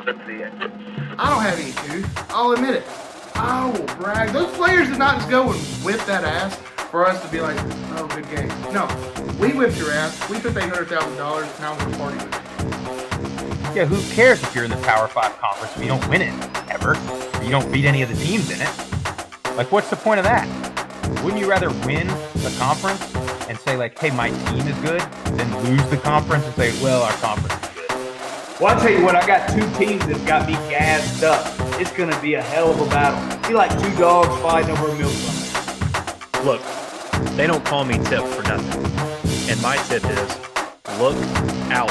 I don't have any tooth. I'll admit it. I will brag. Those players did not just go and whip that ass for us to be like, oh, good game. No, we whipped your ass. We took $800,000. Now we're partying with it. Yeah, who cares if you're in the Power 5 conference if you don't win it ever, or you don't beat any of the teams in it? Like, what's the point of that? Wouldn't you rather win the conference and say, like, hey, my team is good, than lose the conference and say, well, our conference is good? Well, I'll tell you what, I got two teams that got me gassed up. It's going to be a hell of a battle. Be like two dogs fighting over a milk bun. Look, they don't call me Tip for nothing. And my tip is, look out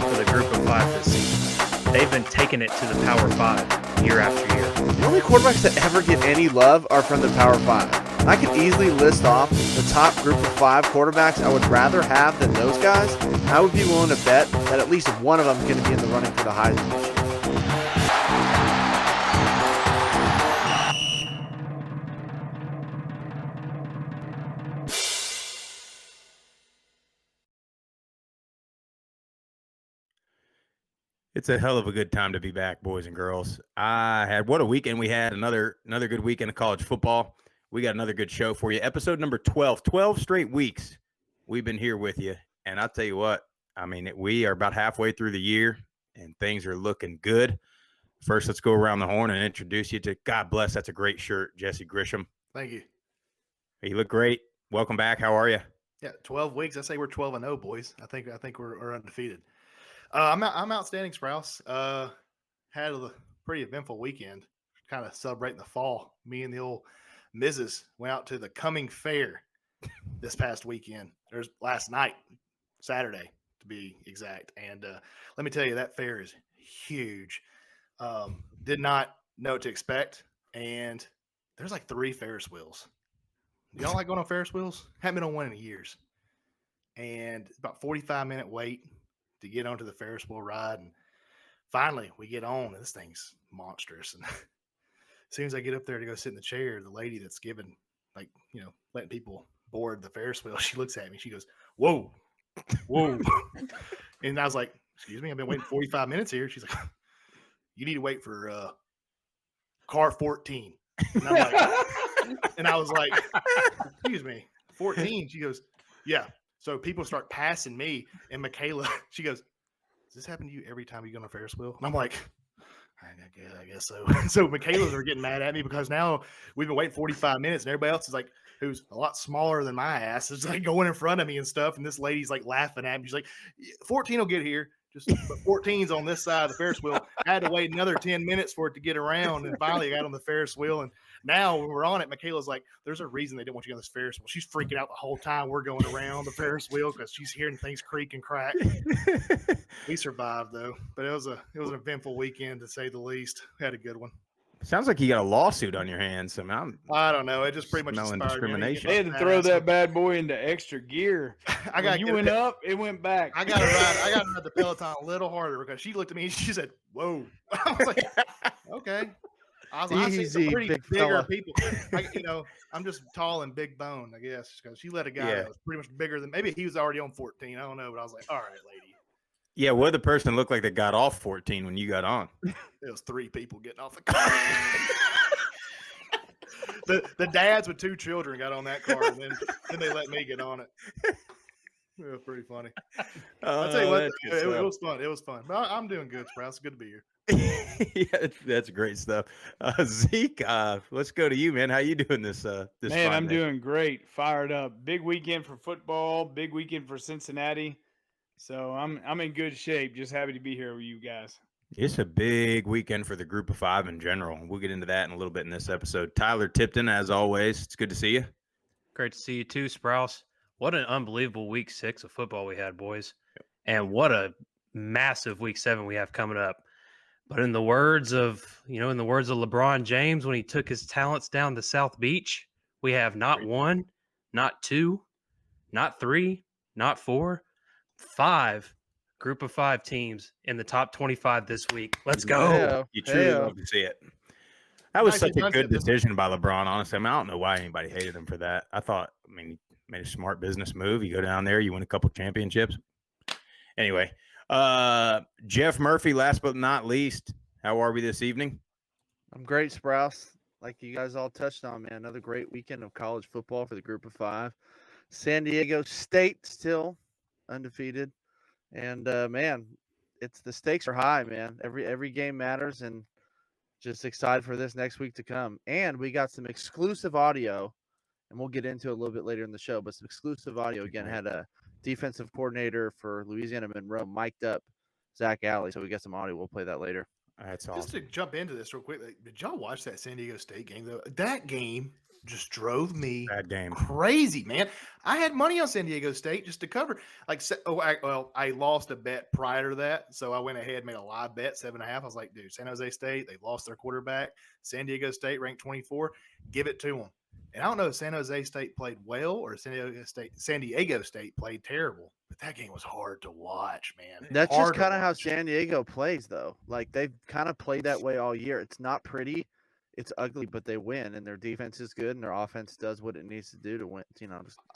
for the group of 5 this season. They've been taking it to the Power 5 year after year. The only quarterbacks that ever get any love are from the Power 5. I could easily list off the top group of 5 quarterbacks I would rather have than those guys. I would be willing to bet that at least one of them is going to be in the running for the Heisman this year. It's a hell of a good time to be back, boys and girls. What a weekend we had. Another good weekend of college football. We got another good show for you. Episode number 12. 12 straight weeks we've been here with you. And I'll tell you what, I mean, we are about halfway through the year, and things are looking good. First, let's go around the horn and introduce you to, God bless, that's a great shirt, Jesse Grisham. Thank you. Hey, you look great. Welcome back. How are you? Yeah, 12 weeks. I say we're 12-0, boys. I think we're undefeated. I'm outstanding, Sprouse. Had a pretty eventful weekend, kind of celebrating the fall. Me and the old Mrs. went out to the Coming Fair this past weekend. There's last night, Saturday to be exact. And let me tell you, that fair is huge. Did not know what to expect. And there's like 3 Ferris wheels. Y'all like going on Ferris wheels? Haven't been on one in years. And about 45-minute wait to get onto the Ferris wheel ride. And finally we get on, and this thing's monstrous. And as soon as I get up there to go sit in the chair, the lady that's giving, like, letting people board the Ferris wheel, she looks at me. She goes, whoa. And I was like, excuse me, I've been waiting 45 minutes here. She's like, you need to wait for car 14. And I'm like, and I was like, excuse me, 14? She goes, yeah. So people start passing me, and Michaela, she goes, does this happen to you every time you go on a Ferris wheel? And I'm like, I guess so. So Michaela's are getting mad at me because now we've been waiting 45 minutes, and everybody else is like, who's a lot smaller than my ass, is like going in front of me and stuff. And this lady's like laughing at me. She's like, 14 will get here. Just 14's on this side of the Ferris wheel. I had to wait another 10 minutes for it to get around, and finally I got on the Ferris wheel. And now when we're on it, Michaela's like, there's a reason they didn't want you on this Ferris wheel. She's freaking out the whole time we're going around the Ferris wheel because she's hearing things creak and crack. We survived though, but it was an eventful weekend to say the least. We had a good one. Sounds like you got a lawsuit on your hands. I don't know. It just pretty much smelling inspired discrimination. They me. had to throw that bad boy into extra gear. When you went up, it went back. I got to ride the Peloton a little harder because she looked at me and she said, whoa. I was like, okay. I was like, I see some pretty bigger people. I'm just tall and big bone, I guess, because she let a guy that was pretty much bigger than, maybe he was already on 14. I don't know, but I was like, all right, lady. Yeah, what the person looked like that got off 14 when you got on? It was 3 people getting off the car. the dads with 2 children got on that car, and then they let me get on it. It was pretty funny. I'll tell you what, it was fun. It was fun. But I'm doing good, Sprouse. Good to be here. Yeah, that's great stuff. Zeke, let's go to you, man. How you doing this Man, Friday? I'm doing great. Fired up. Big weekend for football. Big weekend for Cincinnati. So I'm in good shape. Just happy to be here with you guys. It's a big weekend for the group of 5 in general. We'll get into that in a little bit in this episode. Tyler Tipton, as always, it's good to see you. Great to see you too, Sprouse. What an unbelievable week 6 of football we had, boys. And what a massive week 7 we have coming up. But in the words of LeBron James, when he took his talents down to South Beach, we have not 1, not 2, not 3, not 4, 5 group of 5 teams in the top 25 this week. Let's go. You truly love to see it. That was such a good decision by LeBron, honestly. I mean, I don't know why anybody hated him for that. He made a smart business move. You go down there, you win a couple championships. Anyway, Jeff Murphy, last but not least, How are we this evening? I'm great, Sprouse. Like you guys all touched on, man. Another great weekend of college football for the group of 5. San Diego State still undefeated. And man, it's the stakes are high, man. Every game matters, and just excited for this next week to come. And we got some exclusive audio, and we'll get into it a little bit later in the show. But some exclusive audio again. Had a defensive coordinator for Louisiana Monroe mic'd up Zach Alley, so we got some audio. We'll play that later. That's Just awesome. to jump into this real quick, did y'all watch that San Diego State game though? That game just drove me Bad game. crazy, man. I had money on San Diego State just to cover. I lost a bet prior to that, so I went ahead and made a live bet 7.5. I was like, dude, San Jose State, they lost their quarterback. San Diego State ranked 24. Give it to them. And I don't know if San Jose State played well or San Diego State played terrible, but that game was hard to watch, man. That's just Hard to kind of how watch. San Diego plays, though. Like they've kind of played that way all year. It's not pretty, it's ugly, but they win, and their defense is good, and their offense does what it needs to do to win. To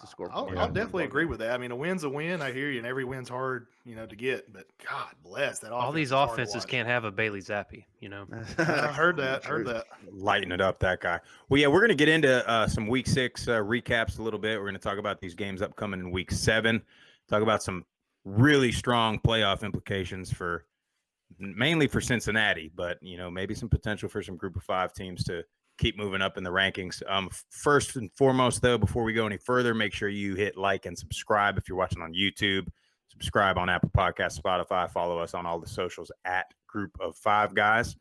score. I'll definitely agree with that. I mean, a win's a win. I hear you, and every win's hard, to get. But God bless that. All these offenses can't have a Bailey Zappi, I heard that. Lighten it up, that guy. Well, yeah, we're going to get into some Week 6 recaps a little bit. We're going to talk about these games upcoming in Week 7. Talk about some really strong playoff implications mainly for Cincinnati, but maybe some potential for some Group of 5 teams to keep moving up in the rankings. First and foremost, though, before we go any further, make sure you hit like and subscribe if you're watching on YouTube. Subscribe on Apple Podcasts, Spotify. Follow us on all the socials at Group of 5 Guys.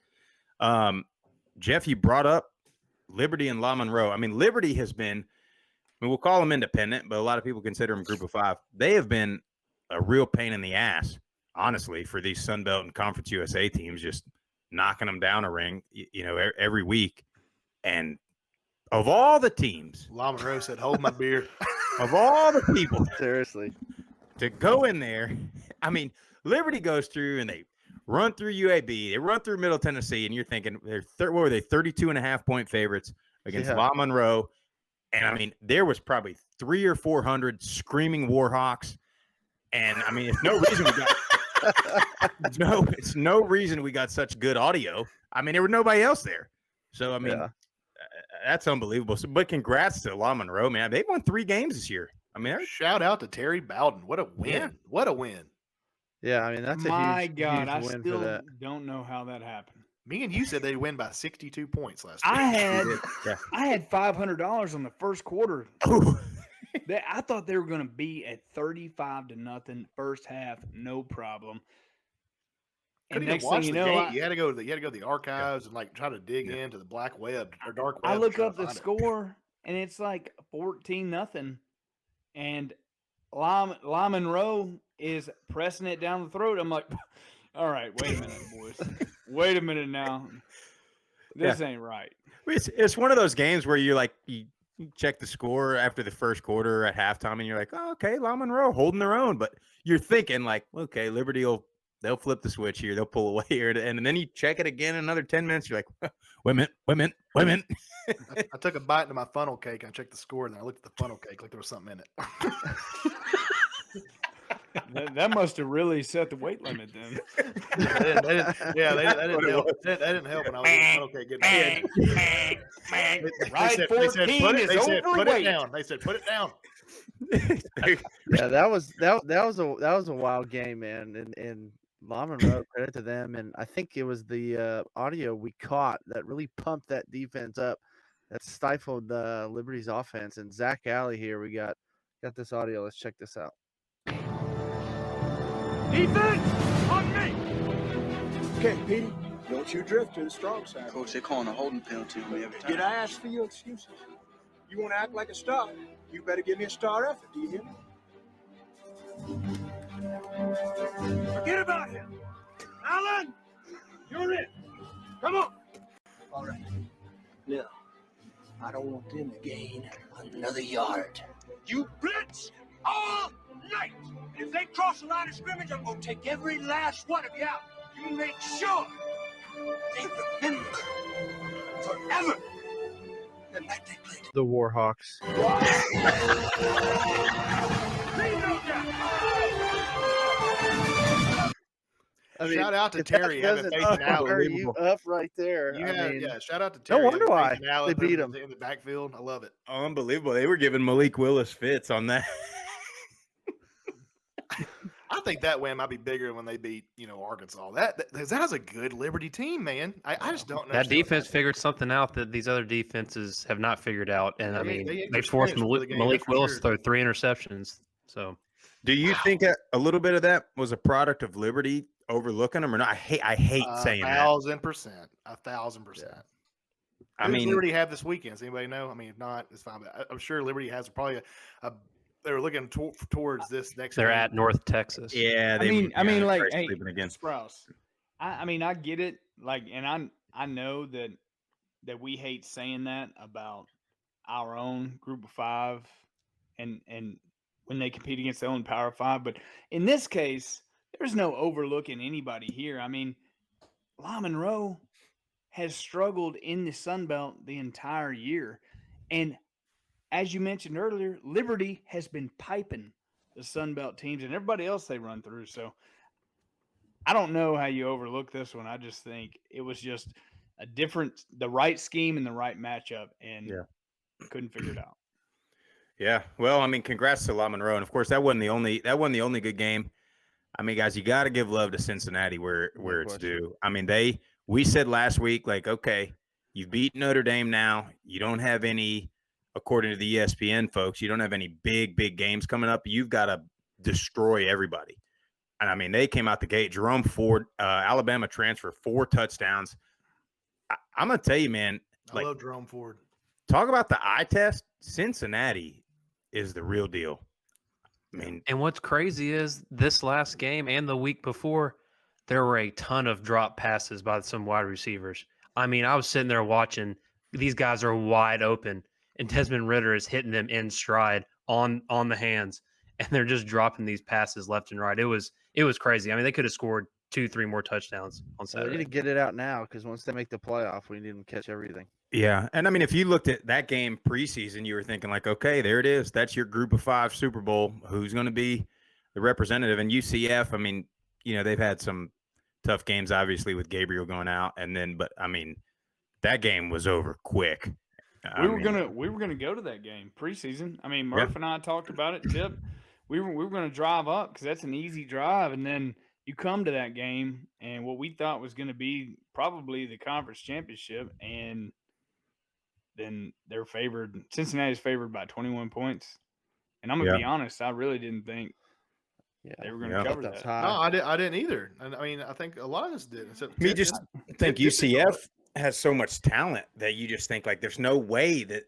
Jeff, you brought up Liberty and La Monroe. I mean, Liberty has been, we'll call them independent, but a lot of people consider them Group of 5. They have been a real pain in the ass, honestly, for these Sun Belt and Conference USA teams, just knocking them down a ring, every week. And of all the teams, La Monroe said, "Hold my beer." Of all the people, Seriously, to go in there, I mean, Liberty goes through and they run through UAB, they run through Middle Tennessee, and you're thinking what were they, 32.5-point favorites against La Monroe. And I mean, there was probably 300 or 400 screaming Warhawks. And I mean, it's no reason we got such good audio. I mean, there was nobody else there. So I mean, that's unbelievable. So, but congrats to La Monroe, man. They've won 3 games this year. I mean, shout out to Terry Bowden. What a win! Yeah. What a win! Yeah, I mean that's a huge win I for still that. don't know how that happened. Me and you said they'd win by 62 points last I week. had $500 on the first quarter. I thought they were going to be at 35-0 first half, no problem. And Couldn't next even thing watch you the know, game. You had to go to the archives and try to dig into the black web or dark web. I look to try up to the find it. score and it's like 14-0, and La Monroe is pressing it down the throat. I'm like, all right, wait a minute, boys. Wait a minute now. This ain't right. It's one of those games where you're like, you check the score after the first quarter at halftime, and you're like, oh, okay, La Monroe holding their own. But you're thinking like, okay, Liberty they'll flip the switch here, they'll pull away here, and then you check it again in another 10 minutes. You're like, wait a minute. I took a bite into my funnel cake. I checked the score, and then I looked at the funnel cake like there was something in it. That must have really set the weight limit then. That didn't help. That didn't help when I was eating funnel cake getting Ride 14 is put it overweight. down. They said, put it down. Yeah, that was a wild game, man. And La Monroe, credit to them. And I think it was the audio we caught that really pumped that defense up, that stifled Liberty's offense. And Zach Alley here, we got this audio. Let's check this out. Defense on me. Okay, Petey, don't you drift to the strong side. Coach, they're calling a holding penalty on me every time. Did I ask for your excuses? You want to act like a star? You better give me a star effort, do you hear me? Forget about him. Alan, you're in. Come on. All right. Now, I don't want them to gain another yard. You blitz all night. And if they cross the line of scrimmage, I'm going to take every last one of you out. You make sure they remember forever the night they played. The Warhawks. I mean, Shout out to if that Terry having doesn't faith in Allen. fire you up right there. You I have, mean, yeah. Shout out to no Terry. wonder having why faith in Allen they beat him. in the backfield. I love it. Unbelievable. They were giving Malik Willis fits on that. I think that win might be bigger when they beat Arkansas. That was a good Liberty team, man. I just don't know That defense figured something out that these other defenses have not figured out, and They- I mean they they forced experienced for the game, that's Malik for Willis sure. to throw 3 interceptions. So Do you think a little bit of that was a product of Liberty overlooking them or not? I hate saying that. 1,000%. 1,000%. I Who does mean, Liberty have this weekend? Does anybody know? I mean, if not, it's fine. But I'm sure Liberty has probably they were looking towards this next. they're game. at North Texas. yeah. I mean, like, Christ, hey, sleeping again. Sprouse. I mean, I get it. Like, and I know that we hate saying that about our own Group of 5, and when they compete against their own Power 5. But in this case, there's no overlooking anybody here. I mean, Lyman Rowe has struggled in the Sun Belt the entire year, and as you mentioned earlier, Liberty has been piping the Sun Belt teams and everybody else they run through. So I don't know how you overlook this one. I just think it was just the right scheme and the right matchup, and couldn't figure it out. Yeah. Well, I mean, congrats to La Monroe. And of course, that wasn't the only good game. I mean, guys, you got to give love to Cincinnati where it's due. I mean, we said last week, like, okay, you've beaten Notre Dame now. You don't have any, according to the ESPN folks, you don't have any big games coming up. You've got to destroy everybody. And I mean, they came out the gate. Jerome Ford, Alabama transfer, 4 touchdowns. I'm going to tell you, man. I love Jerome Ford. Talk about the eye test. Cincinnati is the real deal. I mean, And what's crazy is this last game and the week before, there were a ton of drop passes by some wide receivers. I mean, I was sitting there watching. These guys are wide open, and Desmond Ridder is hitting them in stride on the hands, and they're just dropping these passes left and right. It was crazy. I mean, they could have scored 2-3 more touchdowns on So we Saturday. need to get it out now because once they make the playoff, we need them to catch everything. yeah. And I mean, if you looked at that game preseason, you were thinking like, okay, there it is. That's your Group of 5 Super Bowl. Who's going to be the representative? And UCF, I mean, they've had some tough games, obviously, with Gabriel going out. But I mean, that game was over quick. We were gonna go to that game preseason. I mean, Murph and I talked about it. Tip, we were gonna drive up because that's an easy drive, and then you come to that game and what we thought was going to be probably the conference championship, and then they're favored. Cincinnati's favored by 21 points, and I'm gonna be honest, I really didn't think they were going to cover that. No, I didn't either. And I mean, I think a lot of us did. Me just think UCF has so much talent that you just think like there's no way that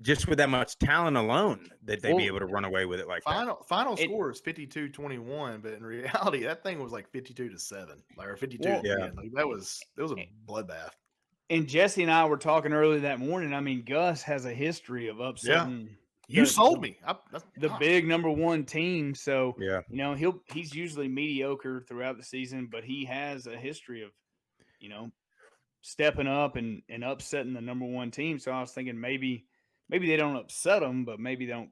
just with that much talent alone that they'd be able to run away with it like that. Final score is 52-21, but in reality, that thing was like 52-7, or 52. Like it was a bloodbath. And Jesse and I were talking early that morning. I mean, Gus has a history of upsetting. Yeah. You sold me. The big number 1 team. So, yeah, he's usually mediocre throughout the season, but he has a history of, stepping up and upsetting the number 1 team. So I was thinking maybe they don't upset them, but maybe they don't,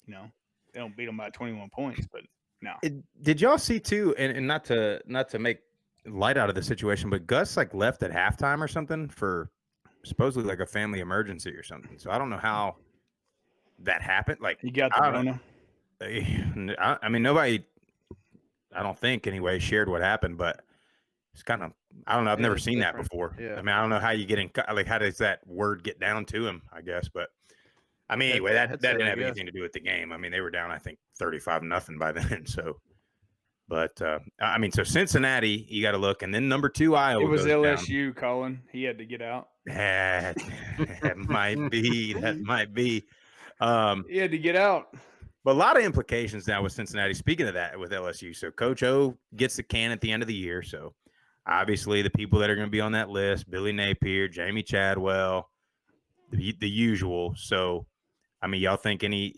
they don't beat them by 21 points. But no. Did y'all see too? And not to make light out of the situation, but Gus like left at halftime or something for supposedly like a family emergency or something. So I don't know how that happened. Like you got the Rona. I mean, nobody, I don't think anyway, shared what happened, but it's kind of, I don't know. I've never seen that before. Yeah. I mean, I don't know how you get in, like, how does that word get down to him, I guess. But I mean, anyway, that didn't have anything to do with the game. I mean, they were down, I think 35-0 by then. So, but I mean, so Cincinnati, you got to look. And then number 2, Iowa. It was goes LSU, down. Colin. He had to get out. That might be. That might be. He had to get out. But a lot of implications now with Cincinnati. Speaking of that, with LSU, so Coach O gets the can at the end of the year. So obviously, the people that are going to be on that list: Billy Napier, Jamie Chadwell, the usual. So, I mean, y'all think any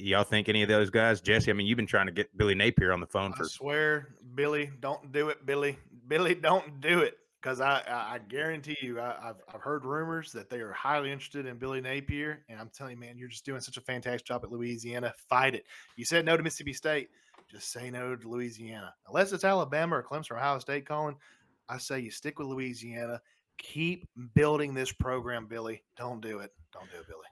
of those guys? Jesse, I mean, you've been trying to get Billy Napier on the phone for. I swear, Billy, don't do it, Billy. Billy, don't do it. Because I guarantee you, I've heard rumors that they are highly interested in Billy Napier, and I'm telling you, man, you're just doing such a fantastic job at Louisiana. Fight it. You said no to Mississippi State. just say no to Louisiana. Unless it's Alabama or Clemson or Ohio State calling, I say you stick with Louisiana. Keep building this program, Billy. Don't do it. Don't do it, Billy.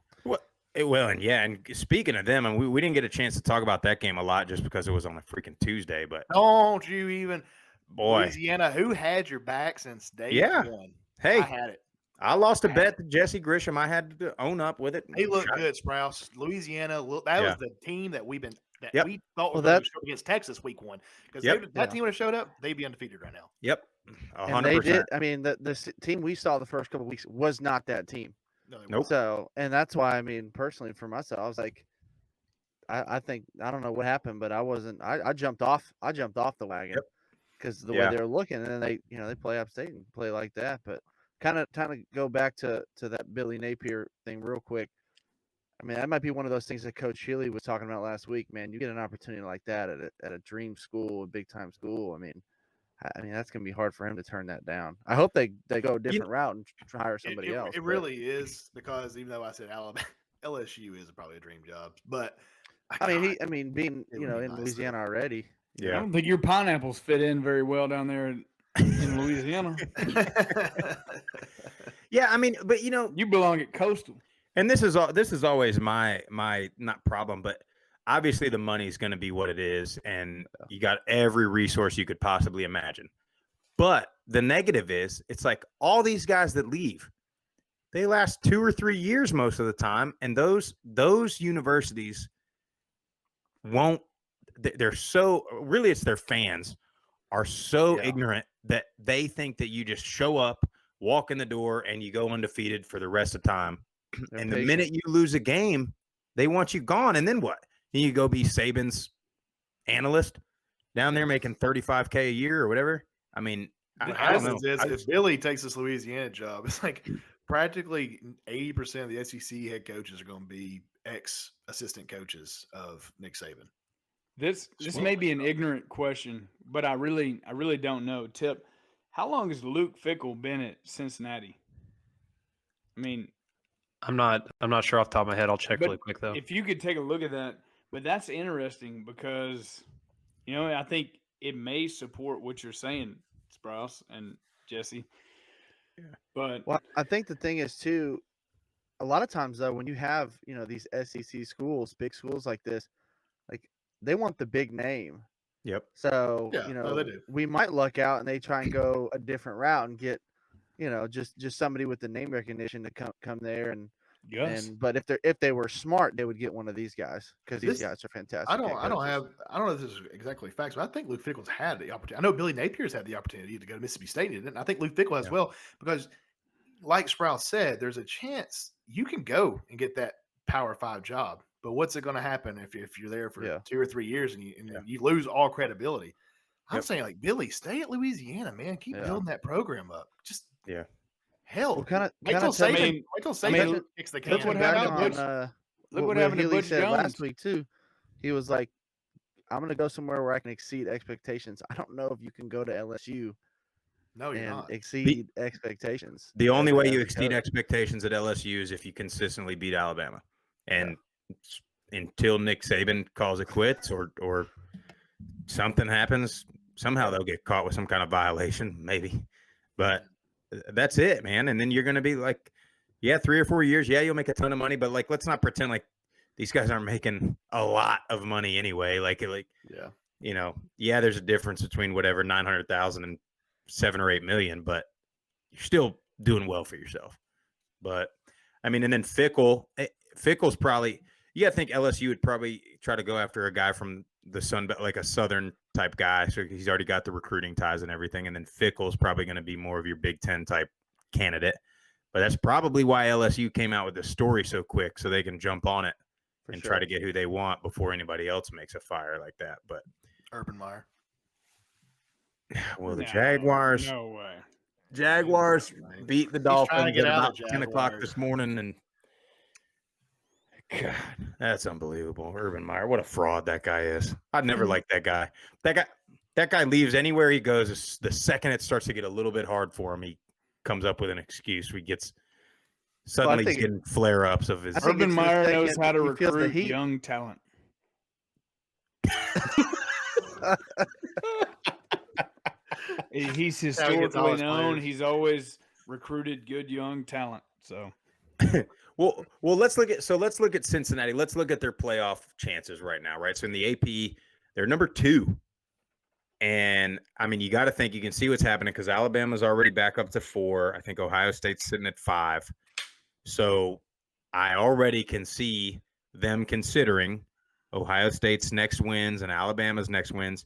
Well, and speaking of them, and we didn't get a chance to talk about that game a lot just because it was on a freaking Tuesday. But don't you even, boy, Louisiana, who had your back since day one? Hey, I had it. I lost a bet to Jesse Grisham. I had to own up with it. He looked good, Sprouse. Louisiana, that was the team that we thought was going to show against Texas week 1. Because that team would have showed up, they'd be undefeated right now. Yep. 100%. And they did. I mean, the team we saw the first couple of weeks was not that team. No, nope. So, and that's why, I mean, personally for myself, I was like, I think, I don't know what happened, but I jumped off the wagon because the way they were looking, and then they play upstate and play like that. But kind of go back to that Billy Napier thing real quick. I mean, that might be one of those things that Coach Healy was talking about last week, man. You get an opportunity like that at a dream school, a big time school. I mean, that's going to be hard for him to turn that down. I hope they go a different route and hire somebody else. It really is, because even though I said Alabama, LSU is probably a dream job. But being in Louisiana already. Yeah. I don't think your pineapples fit in very well down there in Louisiana. Yeah, I mean, but you belong at Coastal. And this is always my not problem, but obviously the money's going to be what it is, and you got every resource you could possibly imagine. But the negative is, it's like all these guys that leave, they last 2 or 3 years most of the time, and those universities won't. They're so really, it's their fans are so ignorant that they think that you just show up, walk in the door, and you go undefeated for the rest of the time. And the minute you lose a game, they want you gone. And then what? You go be Saban's analyst down there making $35K a year or whatever. I mean, I don't know. If Billy takes this Louisiana job, it's like practically 80% of the SEC head coaches are going to be ex-assistant coaches of Nick Saban. This may be an ignorant question, but I really don't know. Tip, how long has Luke Fickell been at Cincinnati? I mean, I'm not sure off the top of my head. I'll check really quick though. If you could take a look at that, but that's interesting because, I think it may support what you're saying, Sprouse and Jesse. Yeah. But I think the thing is too, a lot of times though, when you have these SEC schools, big schools like this, like they want the big name. Yep. So they do. We might luck out and they try and go a different route and get just somebody with the name recognition to come there and but if they were smart, they would get one of these guys because these guys are fantastic. I don't know if this is exactly facts, but I think Luke Fickell's had the opportunity. I know Billy Napier's had the opportunity to go to Mississippi State, and I think Luke Fickell as well, because like Sprouse said, there's a chance you can go and get that Power 5 job, but what's it going to happen if you're there for 2 or 3 years and you lose all credibility? I'm saying, like, Billy, stay at Louisiana, man. Keep building that program up. Just hell, wait till Saban kicks the can. Look what happened to Butch Jones last week too. He was like, "I'm going to go somewhere where I can exceed expectations." I don't know if you can go to LSU. No, you're not. Exceed expectations. The only way you exceed expectations at LSU is if you consistently beat Alabama, and until Nick Saban calls it quits or something happens, somehow they'll get caught with some kind of violation, maybe. But that's it, man. And then you're going to be like, 3 or 4 years. Yeah, you'll make a ton of money, but like, let's not pretend like these guys aren't making a lot of money anyway. There's a difference between whatever 900,000 and 7 or 8 million, but you're still doing well for yourself. But I mean, and then Fickell's probably, you got to think LSU would probably try to go after a guy from the Sun Belt, like a Southern type guy. So he's already got the recruiting ties and everything. And then Fickell's probably going to be more of your Big Ten type candidate. But that's probably why LSU came out with this story so quick, so they can jump on it and try to get who they want before anybody else makes a fire like that. But Urban Meyer. Well, the Jaguars. No way. Jaguars beat the Dolphins at about 10 o'clock this morning, and God, that's unbelievable. Urban Meyer, what a fraud that guy is. I'd never liked that guy. That guy leaves anywhere he goes. The second it starts to get a little bit hard for him, he comes up with an excuse. He's getting flare-ups of his. Urban Meyer knows how to recruit young talent. He's how he gets all historically his known. players. He's always recruited good young talent. So Well, let's look at Cincinnati. Let's look at their playoff chances right now, right? So in the AP, they're number 2. And I mean, you got to think, you can see what's happening because Alabama's already back up to 4. I think Ohio State's sitting at 5. So I already can see them considering Ohio State's next wins and Alabama's next wins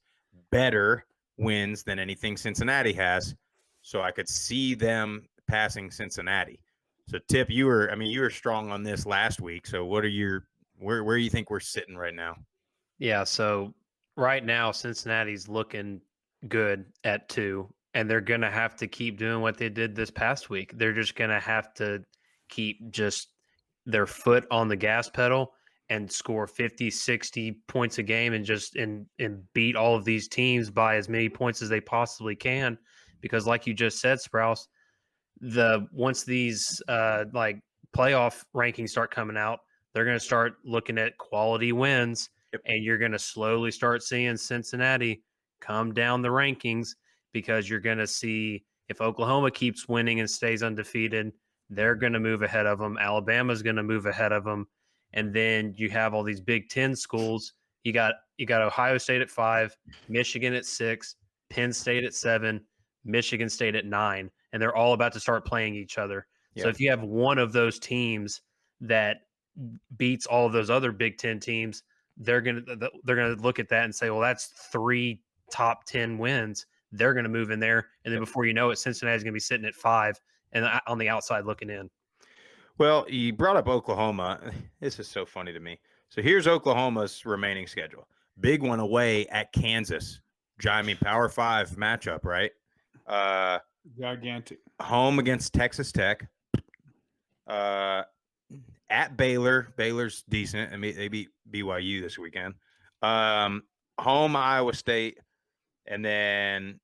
better wins than anything Cincinnati has. So I could see them passing Cincinnati. So Tip, you were strong on this last week. So what are where do you think we're sitting right now? Yeah, so right now Cincinnati's looking good at 2, and they're going to have to keep doing what they did this past week. They're just going to have to keep just their foot on the gas pedal and score 50, 60 points a game and just and beat all of these teams by as many points as they possibly can, because like you just said, Sprouse, once these like playoff rankings start coming out, they're going to start looking at quality wins. Yep. And you're going to slowly start seeing Cincinnati come down the rankings, because you're going to see if Oklahoma keeps winning and stays undefeated, they're going to move ahead of them. Alabama's going to move ahead of them. And then you have all these Big Ten schools. You got Ohio State at 5, Michigan at 6, Penn State at 7, Michigan State at 9, and they're all about to start playing each other. Yeah. So if you have one of those teams that beats all of those other Big Ten teams, they're gonna look at that and say, well, that's 3 top 10 wins. They're gonna move in there, and then before you know it, Cincinnati's gonna be sitting at 5 and on the outside looking in. Well, you brought up Oklahoma. This is so funny to me. So here's Oklahoma's remaining schedule. Big one away at Kansas. I mean, Power 5 matchup, right? gigantic. Home against Texas Tech. At Baylor. Baylor's decent. I mean, they beat BYU this weekend. Home Iowa State, and then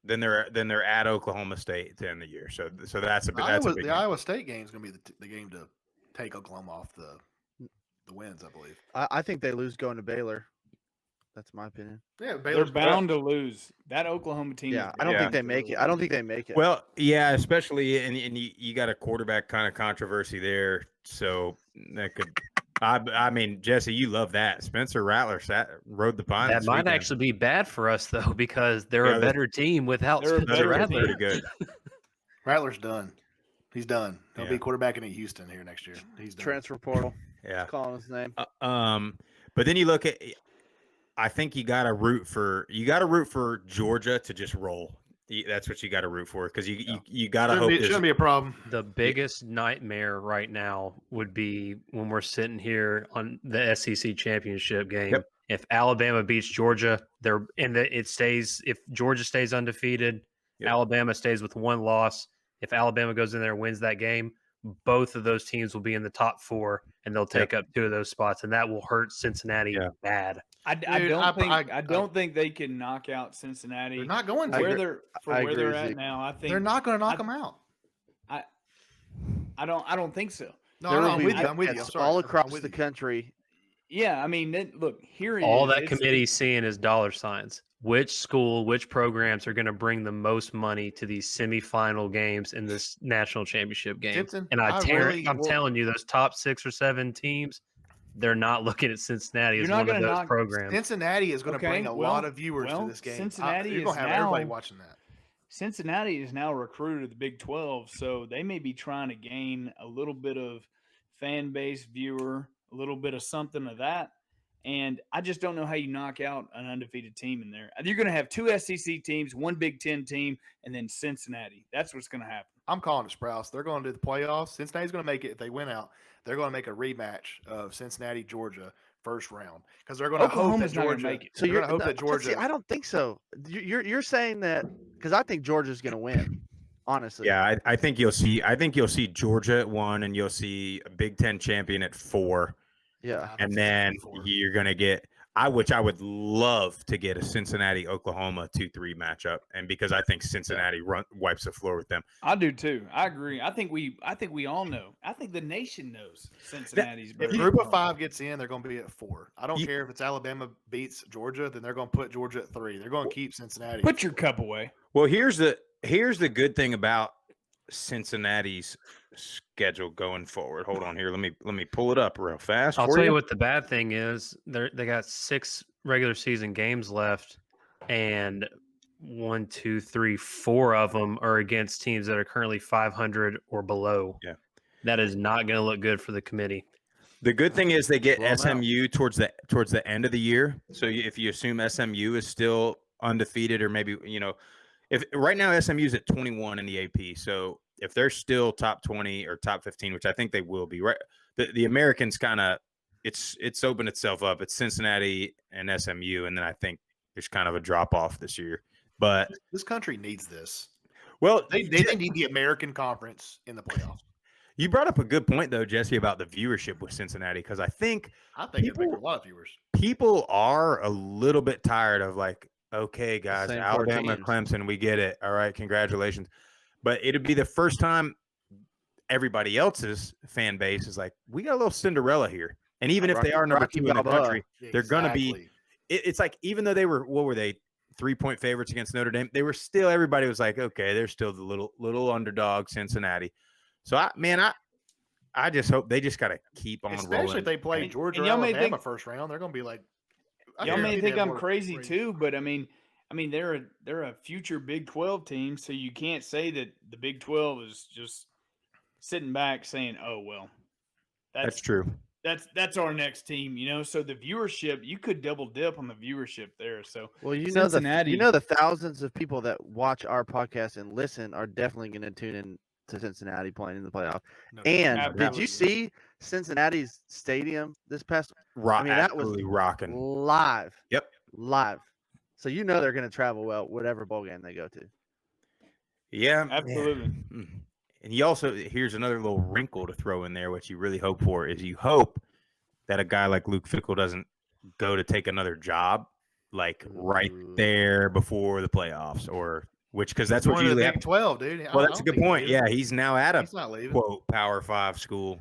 they're at Oklahoma State to end the year. So that's a big The game. Iowa State game is going to be the game to take Oklahoma off the wins, I believe. I think they lose going to Baylor. That's my opinion. Yeah, They're Baylor's bound to lose. That Oklahoma team. Yeah, is I don't bound think they to make it. lose. I don't think they make it. Well, yeah, especially and you got a quarterback kind of controversy there, so that could. I mean, Jesse, you love that. Spencer Rattler rode the pine. That might actually be bad for us though, because they're a better team without they're a Spencer better Rattler. pretty good. Rattler's done. He's done. He'll Yeah. be quarterbacking at Houston here next year. He's done. Transfer portal. Yeah. Calling his name. But then you look at. I think you got to root for Georgia to just roll. That's what you got to root for, because you got to hope It shouldn't be a problem. The biggest nightmare right now would be when we're sitting here on the SEC championship game. Yep. If Alabama beats Georgia, if Georgia stays undefeated, Yep. Alabama stays with 1 loss. If Alabama goes in there and wins that game, both of those teams will be in the top 4, and they'll take up 2 of those spots, and that will hurt Cincinnati bad. I Dude, don't think they can knock out Cincinnati. They're not going I to. where agree. they're I where agree they're with at Zeke. now. I think They're not going to knock them out. I don't think so. No, There no, will I'm be with you. I'm with you. I'm bets sorry. all I'm across with the you. country. Yeah, I mean, look, here it All is. that committee's seeing is dollar signs. Which school, which programs are going to bring the most money to these semifinal games in this national championship game? Jensen, And I really I'm will- telling you, those top 6 or 7 teams, they're not looking at Cincinnati You're as not one of gonna those knock programs. Cincinnati is going to bring a lot of viewers well, to this game. Cincinnati you're going is to have everybody now- watching that. Cincinnati is now recruited to the Big 12, so they may be trying to gain a little bit of fan base, viewer, a little bit of something of that. And I just don't know how you knock out an undefeated team in there. You're going to have 2 SEC teams, 1 Big Ten team, and then Cincinnati. That's what's going to happen. I'm calling it, Sprouse. They're going to do the playoffs. Cincinnati's going to make it. If they win out, they're going to make a rematch of Cincinnati, Georgia, first round, because they're going to hope that Oklahoma's not gonna Georgia. make it. So they're you're going to hope that Georgia. See, I don't think so. You're saying that because I think Georgia's going to win. Honestly. Yeah, I think you'll see Georgia at 1, and you'll see a Big Ten champion at 4. Yeah. And then you're gonna get. Which I would love to get a Cincinnati-Oklahoma 2-3 matchup, and because I think Cincinnati wipes the floor with them. I do too. I agree. I think we all know. I think the nation knows Cincinnati's If better. Group of 5 gets in, they're going to be at 4. I don't care if it's Alabama beats Georgia, then they're going to put Georgia at 3. They're going to keep Cincinnati. Put your cup away. Well, here's the good thing about Cincinnati's schedule going forward. Hold on here. Let me pull it up real fast. I'll tell you what the bad thing is. They got 6 regular season games left, and 1, 2, 3, 4 of them are against teams that are currently 500 or below. Yeah, that is not going to look good for the committee. The good thing is they get SMU towards the end of the year. So if you assume SMU is still undefeated, or maybe if right now SMU is at 21 in the AP, so if they're still top 20 or top 15, which I think they will be, right? The Americans kind of it's opened itself up. It's Cincinnati and SMU, and then I think there's kind of a drop off this year. But this country needs this. Well, they need the American Conference in the playoffs. You brought up a good point though, Jesse, about the viewership with Cincinnati, because I think it'd make a lot of viewers. People are a little bit tired of okay, guys, Alabama, Clemson, we get it. All right, congratulations. But it'd be the first time everybody else's fan base is like, we got a little Cinderella here. And even if they are number 2 in the country, they're going to be – it's like even though they were – what were they, 3-point favorites against Notre Dame? They were still – everybody was like, okay, they're still the little underdog Cincinnati. So, I just hope they just got to keep on rolling. Especially if they play Georgia or Alabama first round, they're going to be like – Y'all may think I'm crazy too, but I mean they're a future Big 12 team, so you can't say that the Big 12 is just sitting back saying, "Oh well, that's true. That's our next team," So the viewership, you could double dip on the viewership there. So Cincinnati, the thousands of people that watch our podcast and listen are definitely going to tune in to Cincinnati playing in the playoff. Did you see Cincinnati's stadium this past? That was rocking live. Yep, live. So they're going to travel well, whatever bowl game they go to. Yeah, absolutely. Yeah. And you also, here's another little wrinkle to throw in there. What you really hope for is you hope that a guy like Luke Fickell doesn't go to take another job right there before the playoffs, because that's what usually happens. Big 12, dude. Well, that's a good point. Yeah, he's now at a quote Power 5 school.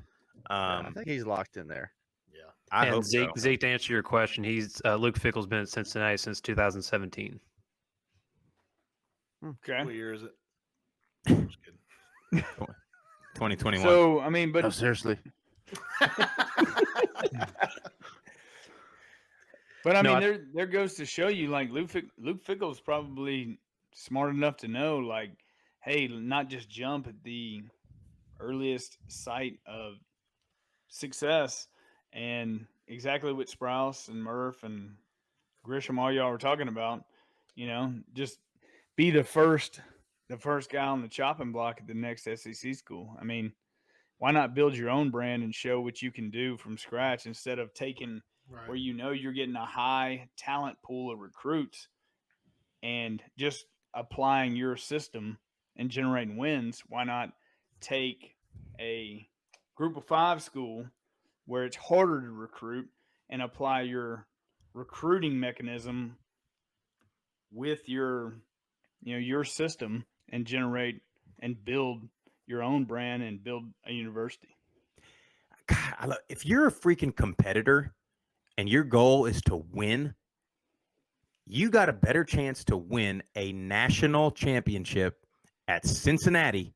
I think he's locked in there. Yeah, I hope Zeke, so. Zeke, to answer your question, he's Luke Fickell's been at Cincinnati since 2017. Okay, what year is it? I'm just kidding. 2021. So but no, seriously. But there goes to show you, Luke Fickell's probably smart enough to know, hey, not just jump at the earliest site of success, and exactly what Sprouse and Murph and Grisham, all y'all were talking about, just be the first guy on the chopping block at the next SEC school. Why not build your own brand and show what you can do from scratch instead of taking where you're getting a high talent pool of recruits and just applying your system and generating wins? Why not take a Group of 5 school where it's harder to recruit and apply your recruiting mechanism with your system and generate and build your own brand and build a university? God, if you're a freaking competitor and your goal is to win, you got a better chance to win a national championship at Cincinnati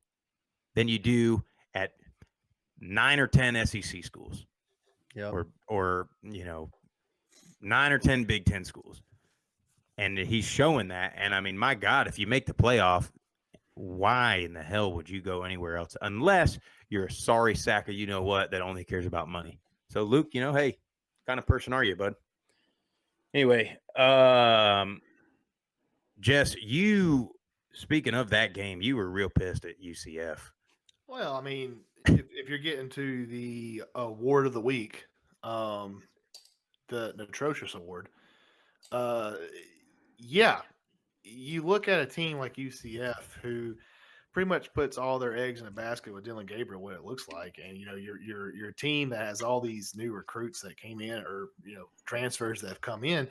than you do at 9 or 10 SEC schools. Yep. Or 9 or 10 Big 10 schools. And he's showing that. And my God, if you make the playoff, why in the hell would you go anywhere else? Unless you're a sorry sack of you-know-what that only cares about money. So, Luke, hey, what kind of person are you, bud? Anyway, Jess, speaking of that game, you were real pissed at UCF. Well, if you're getting to the award of the week, the atrocious award, yeah, you look at a team like UCF who pretty much puts all their eggs in a basket with Dylan Gabriel, what it looks like. And, your team that has all these new recruits that came in or, transfers that have come in.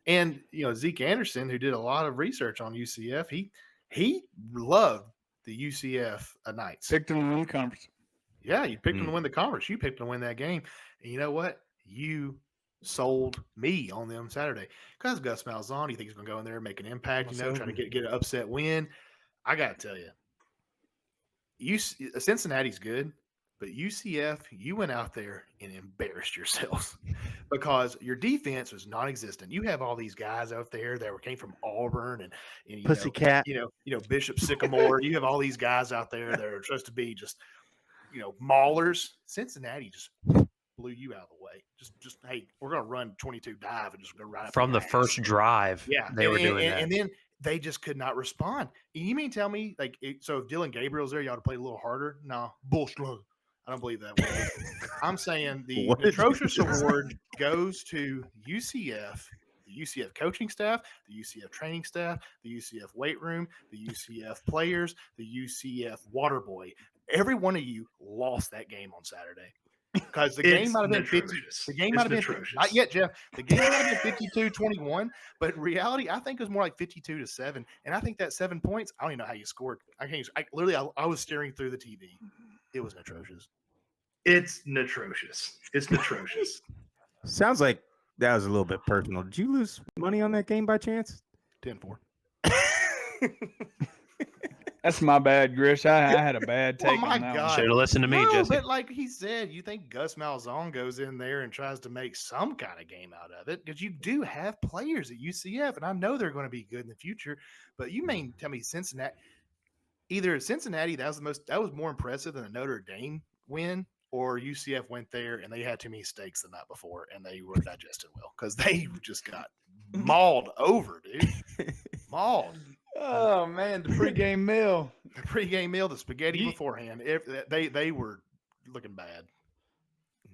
And, Zeke Anderson, who did a lot of research on UCF, he loved the UCF Knights. Picked them to win the conference. Yeah, you picked them to win the conference. You picked them to win that game. And you know what? You sold me on them Saturday because Gus Malzahn. You think he's going to go in there and make an impact, try to get an upset win. I got to tell you, Cincinnati's good, but UCF, you went out there and embarrassed yourselves because your defense was non-existent. You have all these guys out there that came from Auburn and Pussycat. Bishop Sycamore. You have all these guys out there that are supposed to be just maulers. Cincinnati just blew you out of the way. Just hey, we're gonna run 22 dive and just go right from the first drive. Yeah, they were doing that, and then they just could not respond. You mean tell me so if Dylan Gabriel's there, you ought to play a little harder? No, bullshit. I don't believe that way. I'm saying the atrocious award goes to UCF, the UCF coaching staff, the UCF training staff, the UCF weight room, the UCF players, the UCF water boy. Every one of you lost that game on Saturday. Because the game might have been 50. The game might have been not yet, Jeff. The game might have been 52-21, but in reality, I think it was more like 52-7. And I think that 7 points, I don't even know how you scored. I was staring through the TV. It was atrocious. It's atrocious. It's atrocious. Sounds like that was a little bit personal. Did you lose money on that game by chance? 10-4. That's my bad, Grish. I had a bad take on that one. Should have listened to me, Jesse. But like he said, you think Gus Malzahn goes in there and tries to make some kind of game out of it because you do have players at UCF, and I know they're going to be good in the future. But you mean tell me Cincinnati? Either Cincinnati that was more impressive than the Notre Dame win, or UCF went there and they had too many steaks the night before and they were digested well because they just got mauled over, dude. Mauled. Oh man, the pregame meal. The pregame meal, the spaghetti beforehand. They were looking bad.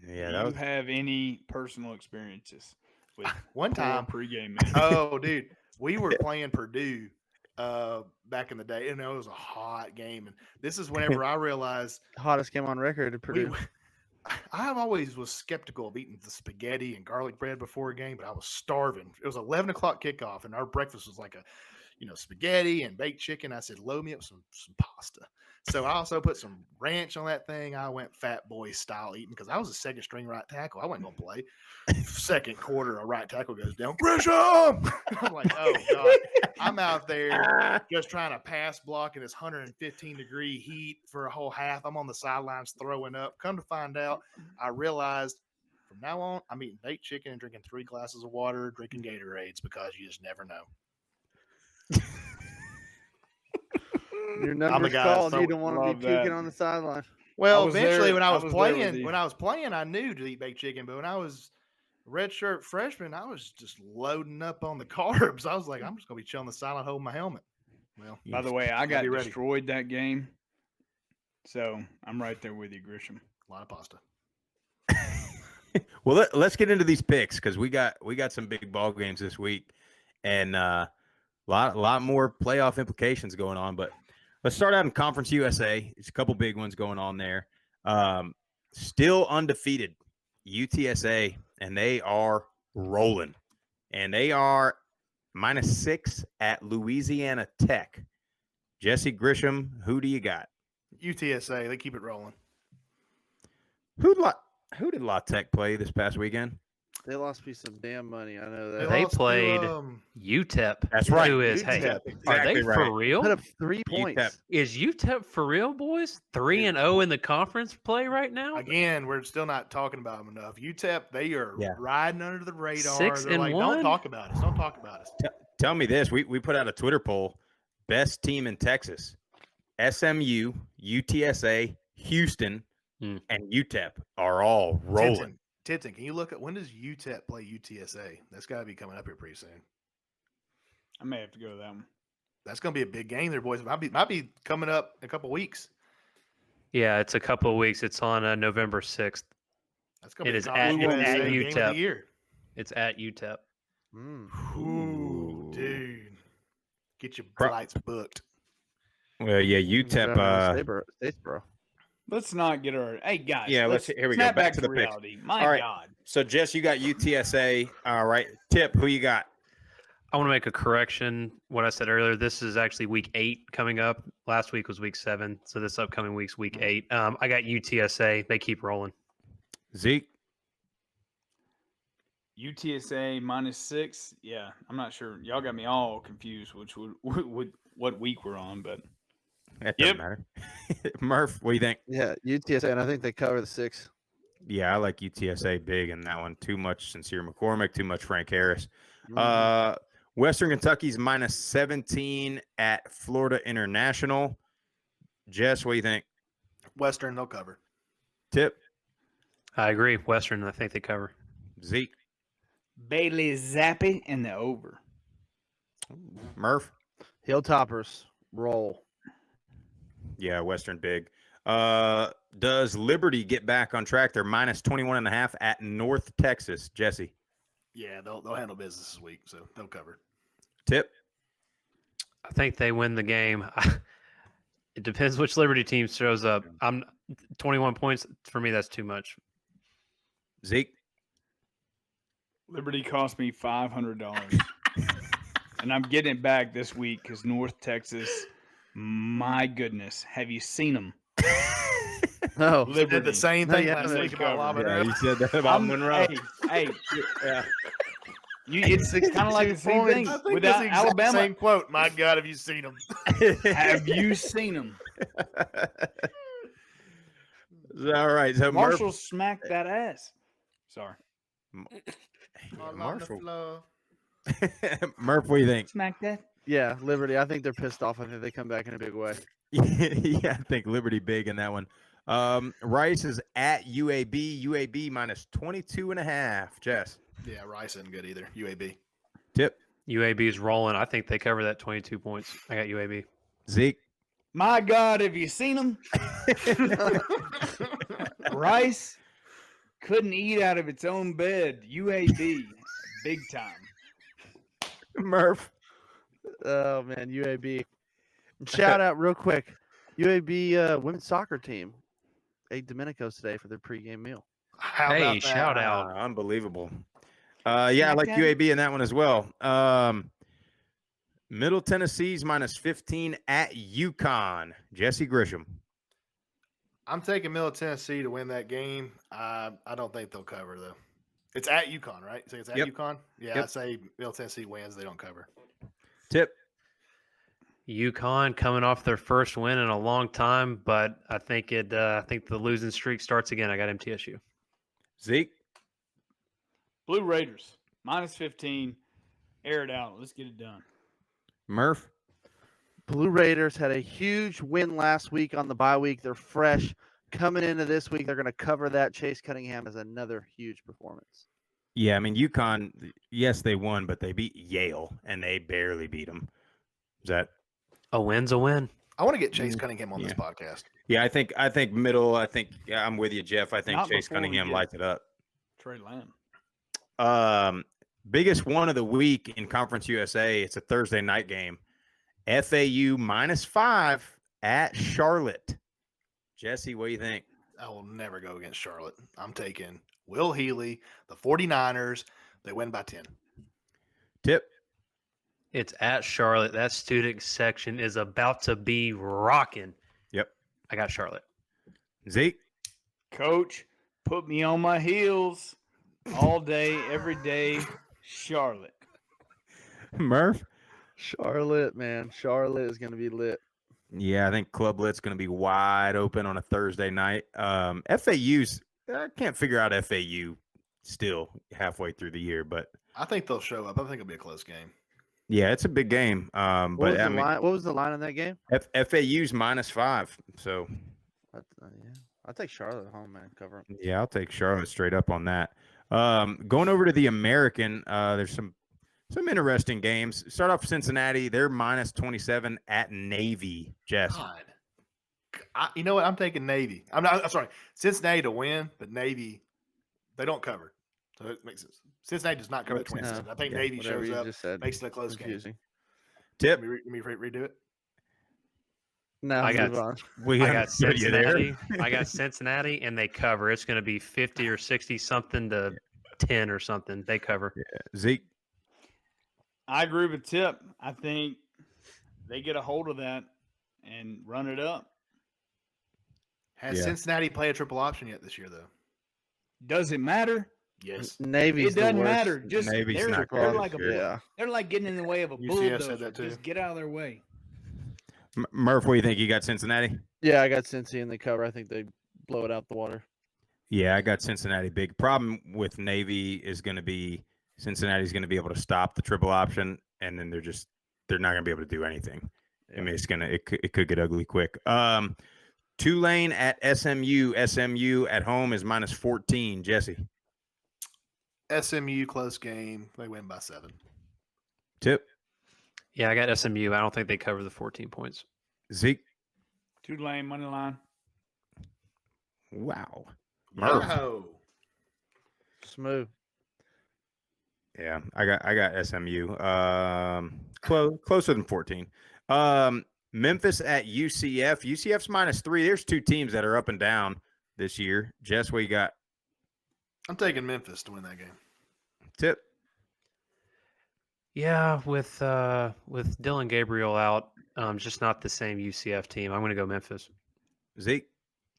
Yeah. Do you have any personal experiences with one time pregame meal? Oh, dude, we were playing Purdue back in the day, and it was a hot game. And this is whenever I realized hottest game on record at Purdue. I always was skeptical of eating the spaghetti and garlic bread before a game, but I was starving. It was 11 o'clock kickoff, and our breakfast was like spaghetti and baked chicken. I said, load me up some pasta. So I also put some ranch on that thing. I went fat boy style eating because I was a second string right tackle. I wasn't going to play. Second quarter, a right tackle goes down. Grisham! I'm like, oh, God. I'm out there just trying to pass block in this 115-degree heat for a whole half. I'm on the sidelines throwing up. Come to find out, I realized from now on, I'm eating baked chicken and drinking 3 glasses of water, drinking Gatorades because you just never know. Your number's called. You don't want to be puking on the sideline. Well, eventually, when I was playing, I knew to eat baked chicken. But when I was redshirt freshman, I was just loading up on the carbs. I was like, I'm just gonna be chilling the sideline, holding my helmet. Well, by the way, I got destroyed that game, so I'm right there with you, Grisham. A lot of pasta. Well, let's get into these picks because we got some big ball games this week, and lot more playoff implications going on. But let's start out in Conference USA. There's a couple big ones going on there. Still undefeated UTSA, and they are rolling. And they are -6 at Louisiana Tech. Jesse Grisham, who do you got? UTSA. They keep it rolling. Who did La Tech play this past weekend? They lost me some damn money. I know that. They played UTEP. That's right. Who is, UTEP. Are they for real? Put up 3 points. UTEP. Is UTEP for real, boys? 3-0 in the conference play right now? Again, we're still not talking about them enough. UTEP, they are riding under the radar. 6-1? They're like, don't talk about us. Don't talk about us. Tell me this. We put out a Twitter poll. Best team in Texas. SMU, UTSA, Houston, and UTEP are all rolling. Tintin, can you look at when does UTEP play UTSA? That's got to be coming up here pretty soon. I may have to go to that one. That's going to be a big game there, boys. Might be coming up in a couple weeks. Yeah, it's a couple of weeks. It's on November 6th. That's going to be at UTEP. Game of the year. It's at UTEP. Ooh, dude. Get your flights booked. Well, yeah, UTEP. Statesboro. Let's not get our. Hey guys, Yeah, here we go. snap Back to the picks. reality. My All right. God. So, Jess, you got UTSA. All right. Tip, who you got? I want to make a correction. What I said earlier, this is actually week 8 coming up. Last week was week 7. So this upcoming week's week 8. I got UTSA. They keep rolling. Zeke? UTSA -6. Yeah, I'm not sure. Y'all got me all confused, which would what week we're on, but That doesn't matter. Murph, what do you think? Yeah, UTSA, and I think they cover the 6. Yeah, I like UTSA big in that one. Too much Sincere McCormick, too much Frank Harris. Western Kentucky's -17 at Florida International. Jess, what do you think? Western, they'll cover. Tip? I agree. Western, I think they cover. Zeke? Bailey Zappi and the over. Murph? Hilltoppers roll. Yeah, Western big. Does Liberty get back on track? They're -21.5 at North Texas. Jesse? Yeah, they'll handle business this week, so they'll cover. Tip? I think they win the game. It depends which Liberty team shows up. I'm 21 points for me. That's too much. Zeke? Liberty cost me $500, and I'm getting it back this week because North Texas. My goodness, have you seen them? No, You did the same thing yeah, last week about covered. Monroe. you said that about Monroe. Hey, Yeah. it's kind of like the same thing I think without that's the exact Alabama. same quote. My God, have you seen them? Have you seen them? All right. So Marshall smacked that ass. Sorry, Marshall. Murph, what do you think? smack that. Yeah, Liberty. I think they're pissed off. I think they come back in a big way. Yeah, I think Liberty big in that one. Rice is at UAB. UAB -22.5. Jess? Yeah, Rice isn't good either. UAB. Tip? UAB is rolling. I think they cover that 22 points. I got UAB. Zeke? My God, have you seen them? Rice couldn't eat out of its own bed. UAB, big time. Murph? Oh man, UAB. Shout out real quick. UAB women's soccer team ate Domenico's today for their pregame meal. How Hey, about that? shout out. Unbelievable. Yeah, I like Smack UAB in that one as well. Middle Tennessee's -15 at UConn. Jesse Grisham? I'm taking Middle Tennessee to win that game. I don't think they'll cover though. It's at UConn, right? So it's at Yep. UConn. Yeah, Yep. I say Middle Tennessee wins. They don't cover. Tip? UConn coming off their first win in a long time, but I think the losing streak starts again. I got MTSU. Zeke? Blue Raiders, -15. Air it out. Let's get it done. Murph? Blue Raiders had a huge win last week on the bye week. They're fresh. Coming into this week, they're going to cover that. Chase Cunningham has another huge performance. Yeah, I mean, UConn, yes, they won, but they beat Yale, and they barely beat them. Is that? A win's a win. I want to get Chase Cunningham on this Yeah. podcast. Yeah, I think middle. Yeah, I'm with you, Jeff. I think Not Chase before we Cunningham get- lights it up. Trey Lamb. Biggest one of the week in Conference USA. It's a Thursday night game. FAU -5 at Charlotte. Jesse, what do you think? I will never go against Charlotte. I'm taking Will Healy, the 49ers. They win by 10. Tip? It's at Charlotte. That student section is about to be rocking. Yep. I got Charlotte. Zeke? Coach, put me on my heels all day, every day. Charlotte. Murph? Charlotte, man. Charlotte is going to be lit. Yeah, I think Club Lit's going to be wide open on a Thursday night. FAU's, I can't figure out FAU still halfway through the year, but I think they'll show up. I think it'll be a close game. yeah, it's a big game. What But was I the mean, line? What was the line in that game? FAU's -5. So Yeah, I'll take Charlotte at home, man. Cover 'em. yeah, I'll take Charlotte straight up on that. Going over to the American, there's some interesting games. Start off Cincinnati. They're -27 at Navy. Jess? God. You know what? I'm taking Navy. I'm sorry. Cincinnati to win, but Navy, they don't cover. So it makes sense. Cincinnati does not cover the 27. I think Yeah, Navy Whatever shows you up, just said. makes it a close Confusing. Tip? game. Let me redo it. Now I got- move on. We I got got you there. Cincinnati. I got Cincinnati, and they cover. It's going to be 50 or 60 something to 10 or something. They cover. Zeke. I agree with Tip. I think they get a hold of that and run it up. Has Yeah. Cincinnati played a triple option yet this year, though? Does it matter? Yes. Navy's It doesn't the worst. matter. Just Navy's they're, not they're good like a this year. Yeah. they're like getting in the way of a UCF bulldozer. said that too. Just get out of their way. Murph, what do you think? You got Cincinnati? Yeah, I got Cincy in the cover. I think they blow it out the water. Yeah, I got Cincinnati big. Problem with Navy is going to be Cincinnati's going to be able to stop the triple option, and then they're not going to be able to do anything. I mean, it could get ugly quick. Tulane at SMU. SMU at home is -14. Jesse. SMU close game. They win by 7. Tip. Yeah, I got SMU. I don't think they cover the 14 points. Zeke. Tulane money line. Wow. Murph. Yo. Smooth. Yeah, I got SMU. Closer than 14. Memphis at UCF. UCF's -3. There's two teams that are up and down this year. Jess, what you got? I'm taking Memphis to win that game. Tip. Yeah, with Dylan Gabriel out, just not the same UCF team. I'm going to go Memphis. Zeke.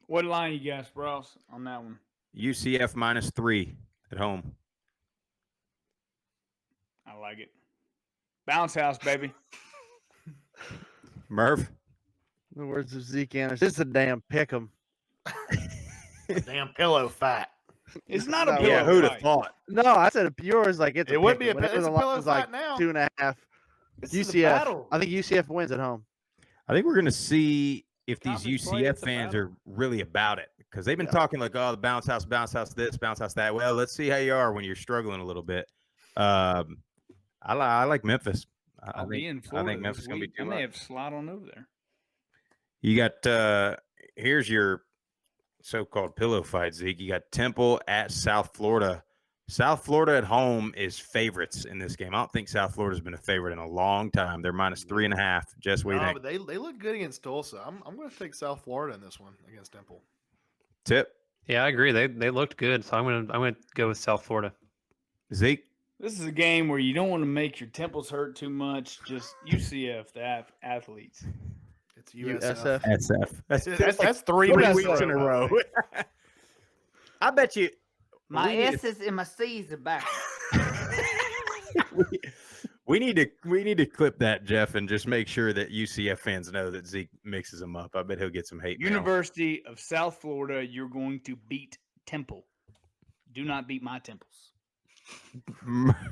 What line you got, Sprouse, on that one? UCF -3 at home. I like it. Bounce house, baby. Murph. In the words of Zeke Anderson, it's a damn pick 'em. Damn pillow fight. It's not a No, pillow Yeah, who'd have fight. thought? No, I said yours like it's. It would be a pick 'em. it's a Whenever the pillow line was fight like now. 2.5. This is a UCF. battle. I think UCF wins at home. I think we're going to see if these Conference play, UCF it's a fans battle. are really about it because they've been Yeah. talking like, oh, the bounce house this, bounce house that. Well, let's see how you are when you're struggling a little bit. I like Memphis. I'll be in Florida. I think Memphis is going to be I too may much. have to slide on over there. You got here's your so-called pillow fight, Zeke. You got Temple at South Florida. South Florida at home is favorites in this game. I don't think South Florida's been a favorite in a long time. They're -3.5. Jess, what do you No, think? but they look good against Tulsa. I'm going to take South Florida in this one against Temple. Tip. Yeah, I agree. They looked good, so I'm gonna go with South Florida. Zeke. This is a game where you don't want to make your temples hurt too much. Just UCF, the athletes. It's USF. USF. That's 3 What did I weeks say? in a row. I bet you. My we need S's and my C's are back. we need to clip that, Jeff, and just make sure that UCF fans know that Zeke mixes them up. I bet he'll get some hate mail. University of South Florida, you're going to beat Temple. Do not beat my temples.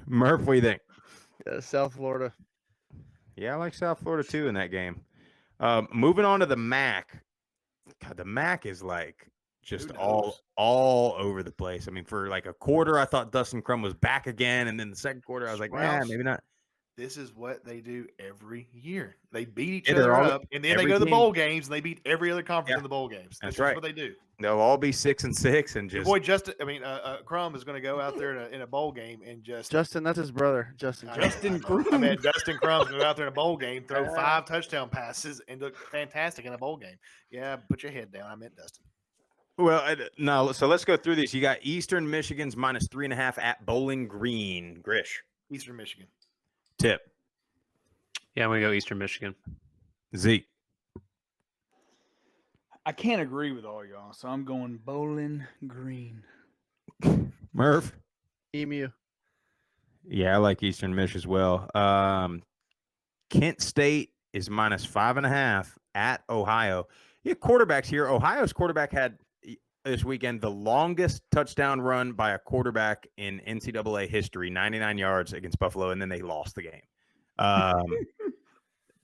Murph, what do you think? Yeah, South Florida. Yeah, I like South Florida too in that game. Moving on to the MAC. God, the MAC is like just Who all knows? over the place. I mean, for like a quarter, I thought Dustin Crum was back again, and then the second quarter, I was like, Sprouse. maybe not. This is what they do every year. They beat each Yeah, they're other all- up, and then they every go to the team. bowl games, and they beat every other conference Yeah. in the bowl games. That's That's right. what they do. They'll all be 6-6 and Your just boy Justin, Crum is going to go out there in a bowl game and just Justin, that's his brother. Justin. I know, Justin I know. Crum. I mean, Dustin Crum's going to go out there in a bowl game, throw 5 touchdown passes, and look fantastic in a bowl game. Yeah, put your head down. I meant Dustin. Well, no. So let's go through these. You got Eastern Michigan's -3.5 at Bowling Green. Grish. Eastern Michigan. Tip. Yeah, I'm gonna go Eastern Michigan. Zeke. I can't agree with all y'all, so I'm going Bowling Green. Murph. Emu. Yeah, I like Eastern Mich as well. Kent State is -5.5 at Ohio. Yeah, quarterbacks here. Ohio's quarterback had this weekend the longest touchdown run by a quarterback in NCAA history, 99 yards against Buffalo, and then they lost the game.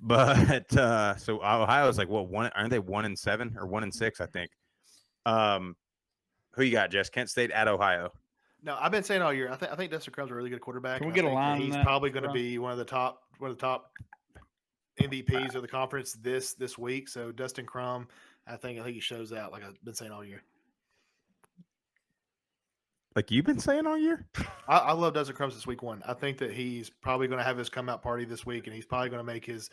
But so Ohio's like what one? Aren't they 1-7 or 1-6? I think. Who you got, Jess? Kent State at Ohio. No, I've been saying all year. I think Dustin Crum's a really good quarterback. Can we and get I a think that line on He's that, probably going to bro? be one of the top MVPs of the conference this week. So Dustin Crum, I think he shows out like I've been saying all year. like you've been saying all year. I love Desert Crumbs this week 1. I think that he's probably going to have his come out party this week, and he's probably going to make his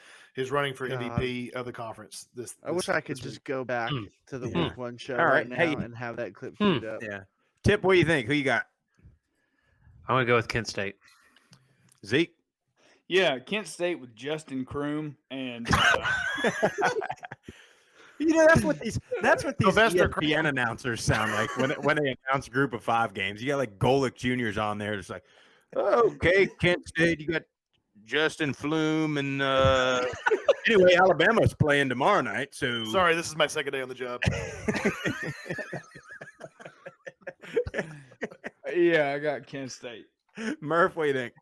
running for God. MVP of the conference. I wish I could just go back to the Yeah. week 1 show All right right. now Hey. and have that clip queued up. Yeah. Tip, what do you think? Who you got? I'm gonna go with Kent State. Zeke. Yeah, Kent State with Justin Kroom and You know, that's what these Sylvester ESPN announcers sound like when they announce Group of 5 games. You got like Golick Juniors on there. It's like, okay, Kent State. You got Justin Flume and anyway, Alabama's playing tomorrow night. So Sorry, this is my second day on the job. yeah, I got Kent State. Murph, what do you think?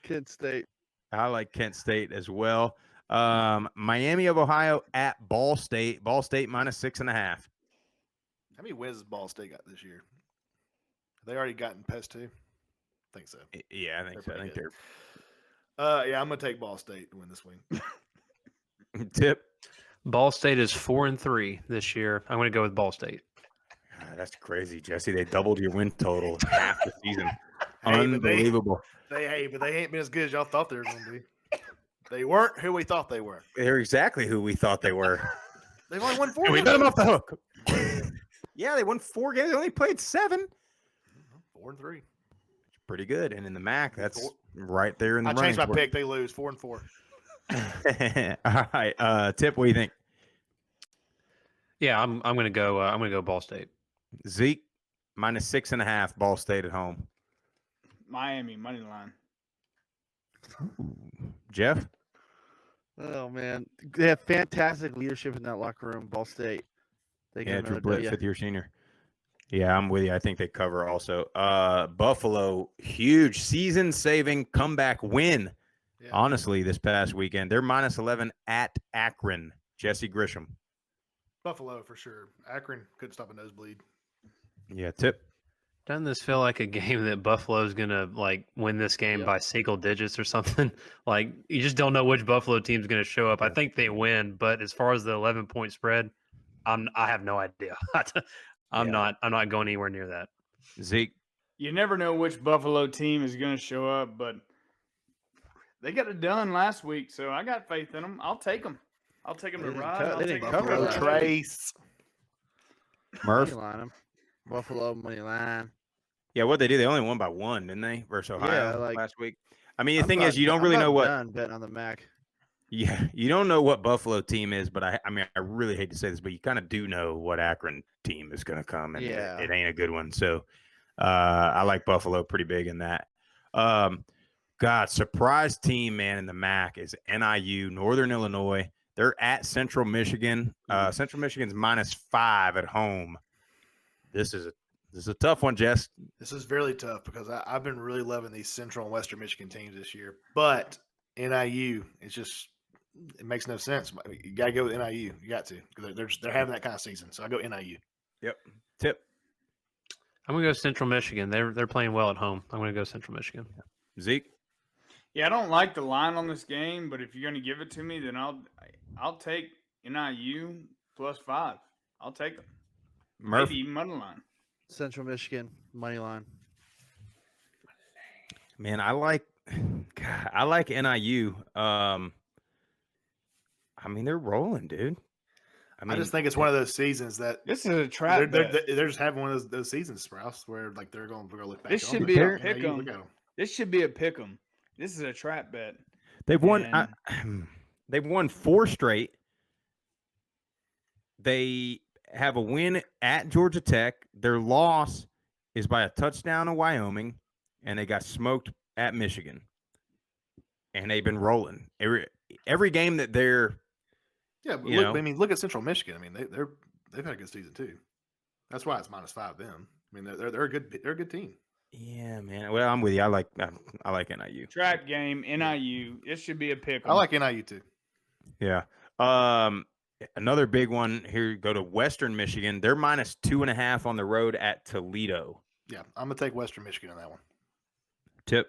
Kent State. I like Kent State as well. Miami of Ohio at Ball State. Ball State minus 6.5. How many wins has Ball State got this year? Have they already gotten Pest 2? I think so. Yeah, I think so. I think pretty they're Yeah, I'm gonna take Ball State to win this week. Tip. Ball State is 4-3 this year. I'm gonna go with Ball State. That's crazy, Jesse. They doubled your win total half the season. Hey, but Unbelievable. They ain't been as good as y'all thought they were gonna be. They weren't who we thought they were. They're exactly who we thought they were. They've only won 4. And we let them off the hook. Yeah, they won 4 games. They only played 7. 4-3. Pretty good. And in the MAC, that's right there in the I changed my running for pick. They lose 4-4. it. All right, Tip, what do you think? Yeah, I'm gonna go Ball State. Zeke minus 6.5. Ball State at home. Miami money line. Jeff. Oh man, they have fantastic leadership in that locker room. Ball State. They Yeah, get Drew another Blitt, W. 5th-year senior. Yeah, I'm with you. I think they cover also. Buffalo, huge season-saving comeback win. Yeah. Honestly, this past weekend, they're minus 11 at Akron. Jesse Grisham. Buffalo for sure. Akron couldn't stop a nosebleed. Yeah, Tip. Doesn't this feel like a game that Buffalo's gonna like win this game by single digits or something? Like you just don't know which Buffalo team's gonna show up. I think they win, but as far as the 11-point spread, I have no idea. I'm not going anywhere near that. Zeke. You never know which Buffalo team is going to show up, but they got it done last week, so I got faith in them. I'll take them. I'll take them to They didn't ride. co- I'll they take didn't 'em cover to that. ride. Trace. Murph. Money line 'em. Buffalo money line. Yeah, what they do? They only won by 1, didn't they? Versus Ohio Yeah, like- last week. I mean, the thing is, you don't really know what. Done betting on the MAC. Yeah, you don't know what Buffalo team is, but I mean, I really hate to say this, but you kind of do know what Akron team is going to come, and Yeah. it ain't a good one. So, I like Buffalo pretty big in that. God, surprise team, man, in the MAC is NIU, Northern Illinois. They're at Central Michigan. Central Michigan's minus 5 at home. This is a tough one, Jess. This is really tough because I've been really loving these Central and Western Michigan teams this year. But NIU, it makes no sense. You got to go with NIU. You got to because they're having that kind of season. So I go NIU. Yep. Tip. I'm gonna go Central Michigan. They're playing well at home. I'm gonna go Central Michigan. Zeke. Yeah, I don't like the line on this game, but if you're going to give it to me, then I'll take NIU plus 5. I'll take them. Murph. Maybe even money line. Central Michigan money line. Man, I like NIU. I mean, they're rolling, dude. I just think it's one of those seasons that This is a trap. they're just having one of those seasons, Sprouse, where like they're going to look back. This on should it. be a NIU, pick 'em. look at 'em. This should be a pick 'em. This is a trap bet. They've won. They've won 4 straight. They have a win at Georgia Tech. Their loss is by a touchdown to Wyoming, and they got smoked at Michigan. And they've been rolling every game that they're. Yeah, but look at Central Michigan. I mean, they've had a good season too. That's why it's minus 5 them. I mean, they're a good team. Yeah, man. Well, I'm with you. I like NIU. Trap game, NIU. This should be a pick 'em. I like NIU too. Yeah. Another big one here. Go to Western Michigan. They're minus 2.5 on the road at Toledo. Yeah, I'm gonna take Western Michigan on that one. Tip.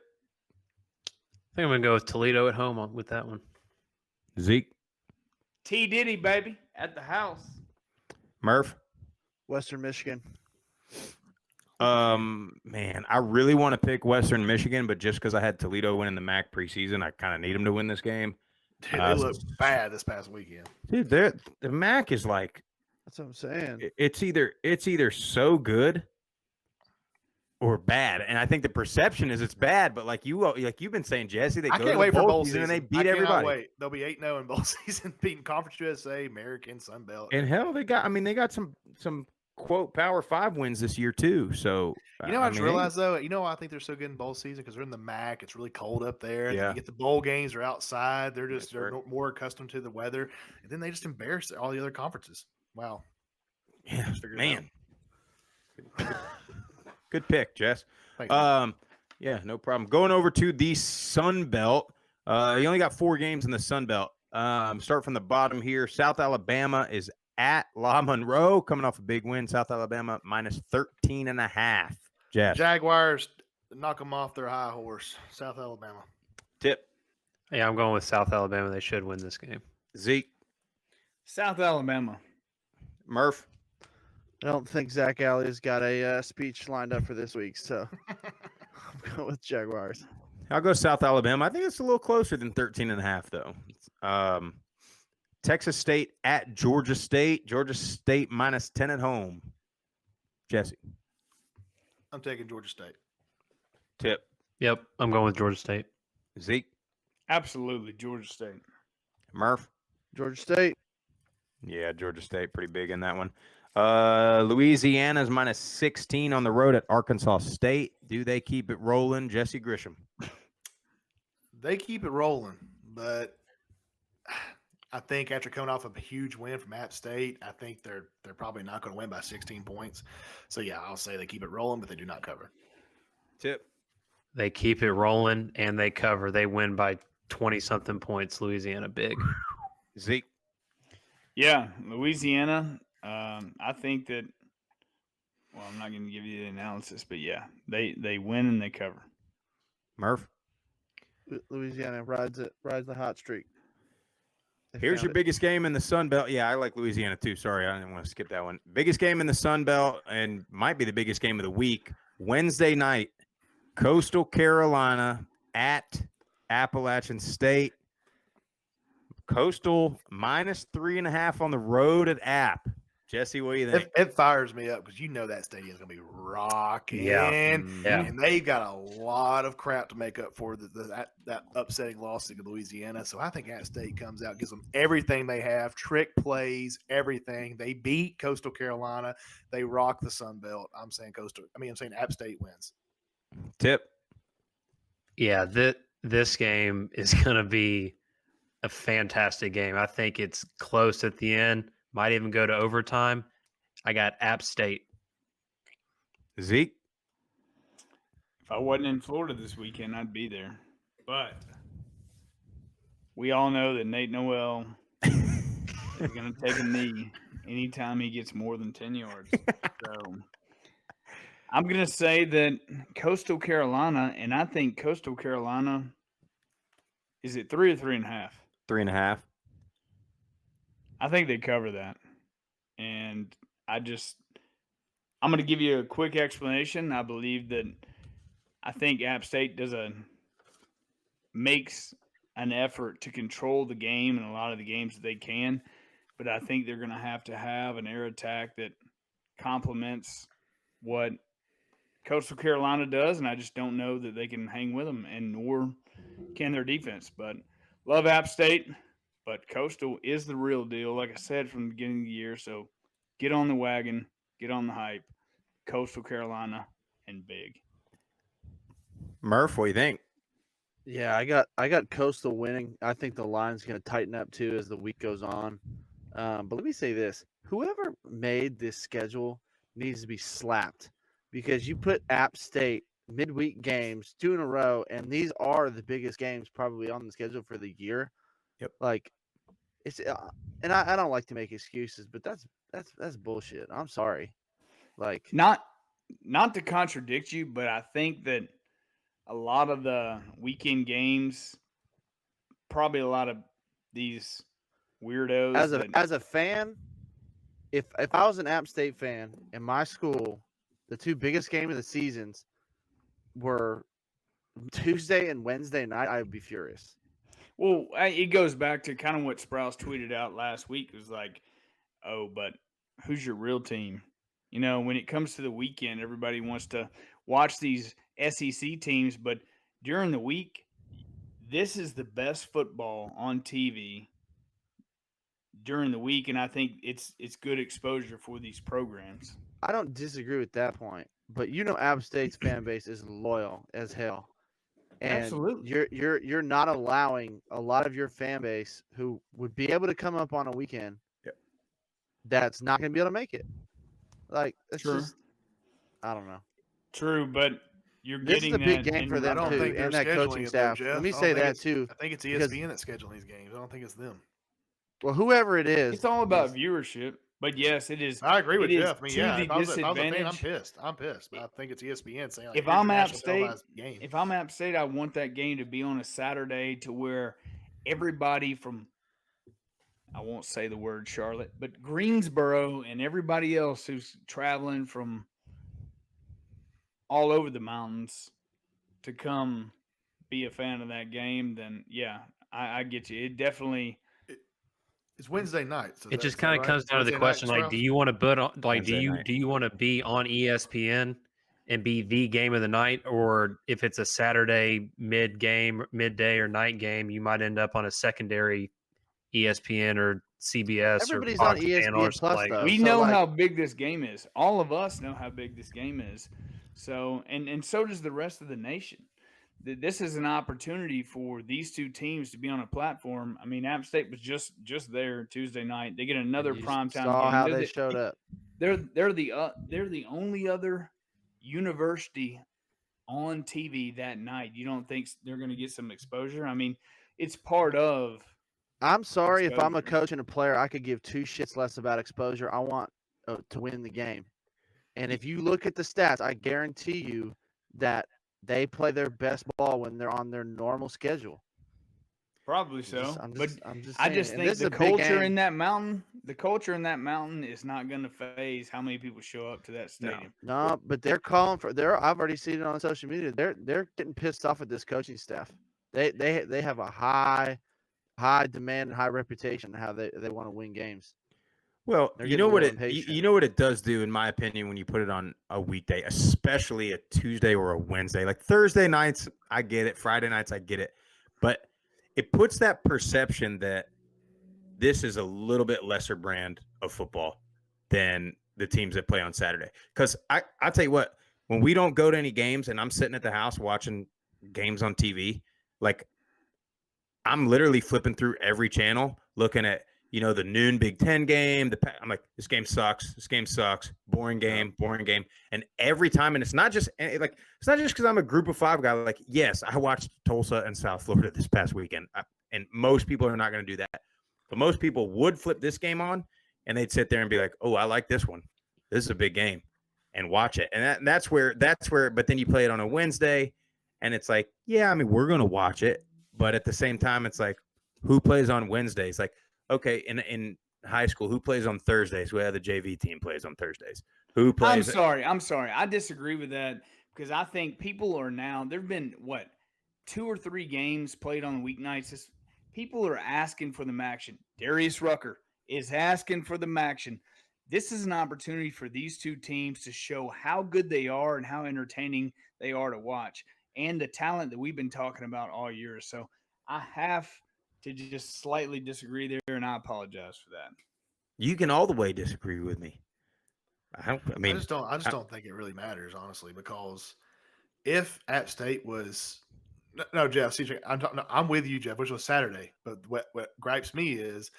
I think I'm gonna go with Toledo at home with that one. Zeke. T Diddy, baby, at the house. Murph. Western Michigan. Man, I really want to pick Western Michigan, but just because I had Toledo winning the MAC preseason, I kind of need them to win this game. Dude, they look bad this past weekend. Dude, the MAC is like, That's what I'm saying. it's either so good or bad, and I think the perception is it's bad. But like you've been saying, Jesse, they I go can't to wait the for bowl bowl season and they I beat cannot everybody. Wait. They'll be 8-0 in bowl season, beating Conference USA, American, Sun Belt. And hell, they got some quote Power 5 wins this year too. So You know, I just realized though. You know, why I think they're so good in bowl season because they're in the MAC. It's really cold up there. And Yeah. you get the bowl games are outside. They're That's more accustomed to the weather, and then they just embarrass all the other conferences. Wow. Yeah, Just figured it man. Good pick, Jess. Thanks, man. Yeah, no problem. Going over to the Sun Belt. You only got 4 games in the Sun Belt. Start from the bottom here. South Alabama is at La Monroe, coming off a big win. South Alabama minus 13.5. Jess. Jaguars knock them off their high horse. South Alabama. Tip. Yeah, I'm going with South Alabama. They should win this game. Zeke. South Alabama. Murph. I don't think Zach Alley's got a speech lined up for this week, so I'm going with Jaguars. I'll go South Alabama. I think it's a little closer than 13.5, though. Texas State at Georgia State. Georgia State minus 10 at home. Jesse. I'm taking Georgia State. Tip. Yep, I'm going with Georgia State. Zeke. Absolutely, Georgia State. Murph. Georgia State. Yeah, Georgia State pretty big in that one. Louisiana's minus 16 on the road at Arkansas State. Do they keep it rolling? Jesse Grisham. They keep it rolling, but I think after coming off a huge win from App State, I think they're probably not going to win by 16 points. So yeah, I'll say they keep it rolling, but they do not cover. Tip. They keep it rolling and they cover. They win by 20-something points. Louisiana big. Zeke. Yeah, Louisiana. I think that. Well, I'm not going to give you the analysis, but yeah, they win and they cover. Murph. Louisiana rides the hot streak. Here's your biggest game in the Sun Belt. Yeah, I like Louisiana too. Sorry, I didn't want to skip that one. Biggest game in the Sun Belt and might be the biggest game of the week. Wednesday night, Coastal Carolina at Appalachian State. Coastal minus 3.5 on the road at App. Jesse, what do you think? It fires me up because you know that stadium's going to be rocking. Yeah. And they've got a lot of crap to make up for that upsetting loss to Louisiana. So I think App State comes out, gives them everything they have, trick plays, everything. They beat Coastal Carolina. They rock the Sun Belt. I'm saying App State wins. Tip. Yeah, this game is going to be a fantastic game. I think it's close at the end. Might even go to overtime. I got App State. Zeke? If I wasn't in Florida this weekend, I'd be there. But we all know that Nate Noel is going to take a knee anytime he gets more than 10 yards. So I'm going to say that Coastal Carolina, and I think Coastal Carolina, is it 3 or 3.5? 3.5. I think they cover that. And I'm going to give you a quick explanation. I believe that I think App State makes an effort to control the game in a lot of the games that they can. But I think they're going to have an air attack that complements what Coastal Carolina does. And I just don't know that they can hang with them, and nor can their defense. But love App State. But Coastal is the real deal, like I said from the beginning of the year. So get on the wagon, get on the hype. Coastal Carolina and big. Murph, what do you think? Yeah, I got Coastal winning. I think the line's going to tighten up too as the week goes on. But let me say this: whoever made this schedule needs to be slapped, because you put App State midweek games 2 in a row, and these are the biggest games probably on the schedule for the year. Yep. Like, it's and I don't like to make excuses, but that's bullshit. I'm sorry. Like, not to contradict you, but I think that a lot of the weekend games, probably a lot of these weirdos as a fan, if I was an App State fan and my school the two biggest games of the seasons were Tuesday and Wednesday night, I would be furious. Well, it goes back to kind of what Sprouse tweeted out last week. It was like, oh, but who's your real team? You know, when it comes to the weekend, everybody wants to watch these SEC teams, but during the week, this is the best football on TV during the week, and I think it's good exposure for these programs. I don't disagree with that point, but App State's fan base is loyal as hell. And Absolutely. you're not allowing a lot of your fan base who would be able to come up on a weekend that's not going to be able to make it. Like, it's True. just, I don't know. True, but you're This is getting a big that. game for I them don't too, think they're and that coaching scheduling it though, staff. Jeff. Let me I don't say think that it's- too. I think it's because- ESPN that's scheduling these games. I don't think it's them. Well, whoever it is, It's all about viewership. But yes, it is. I agree with it is Jeff. I mean, to yeah, the if I was a fan, I'm disadvantage. pissed. I'm pissed. But I think it's ESPN saying, like, If here's your I'm App national State, televised game. if I'm App State, I want that game to be on a Saturday to where everybody from, I won't say the word Charlotte, but Greensboro and everybody else who's traveling from all over the mountains to come be a fan of that game, then yeah, I get you. It definitely. It's Wednesday night. So It just is that kind of right? comes It's down to the Wednesday night, question: like, Sprouse? do you want to put on, like, Wednesday night. do you want to be on ESPN and be the game of the night, or if it's a Saturday midday or night game, you might end up on a secondary ESPN or CBS everybody's or on Fox channel or ESPN something Plus like though. We so, know like, how big this game is. All of us know how big this game is. So, and so does the rest of the nation. This is an opportunity for these two teams to be on a platform. I mean, App State was just there Tuesday night. They get another you primetime saw game. how They're they the, showed up. they're the only other university on TV that night. You don't think they're going to get some exposure? I mean, it's part of. I'm sorry if I'm a exposure. coach and a player, I could give two shits less about exposure. I want to win the game. And if you look at the stats, I guarantee you that they play their best ball when they're on their normal schedule. Probably so. I'm But just I saying. just And think this is the a big culture game. in that mountain, is not going to phase how many people show up to that stadium. No, but they're calling for. I've already seen it on social media. They're getting pissed off at this coaching staff. They have a high demand and high reputation how they want to win games. Well, They're you getting know a what little it impatient. you know what it does do, in my opinion, when you put it on a weekday, especially a Tuesday or a Wednesday. Like Thursday nights, I get it. Friday nights, I get it. But it puts that perception that this is a little bit lesser brand of football than the teams that play on Saturday. Because I'll tell you what, when we don't go to any games and I'm sitting at the house watching games on TV, like I'm literally flipping through every channel looking at, the noon Big Ten game. I'm like, this game sucks. This game sucks. Boring game. And every time, and it's not just because I'm a group of five guy. Like, yes, I watched Tulsa and South Florida this past weekend, and most people are not going to do that. But most people would flip this game on, and they'd sit there and be like, "Oh, I like this one. This is a big game," and watch it. And that's where. But then you play it on a Wednesday, and it's like, yeah, I mean, we're going to watch it, but at the same time, it's like, who plays on Wednesdays? Like, okay, in high school, who plays on Thursdays? Well, the JV team plays on Thursdays. Who plays? I'm sorry. I disagree with that because I think people are now, there have been, 2 or 3 games played on weeknights. People are asking for the action. Darius Rucker is asking for the action. This is an opportunity for these two teams to show how good they are and how entertaining they are to watch and the talent that we've been talking about all year. So I have to just slightly disagree there, and I apologize for that. You can all the way disagree with me. I just don't think it really matters, honestly, because if App State was no, Jeff, CJ, I'm with you, Jeff, which was Saturday. But what gripes me is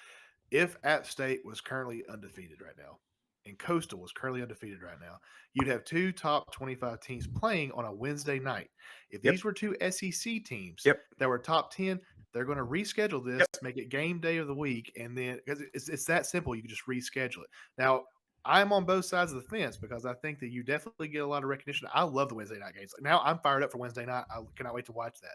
if App State was currently undefeated right now and Coastal was currently undefeated right now, you'd have 2 top 25 teams playing on a Wednesday night. If these were 2 SEC teams that were top 10, they're going to reschedule this, make it game day of the week, and then because it's that simple, you can just reschedule it. Now, I'm on both sides of the fence because I think that you definitely get a lot of recognition. I love the Wednesday night games. Now I'm fired up for Wednesday night. I cannot wait to watch that.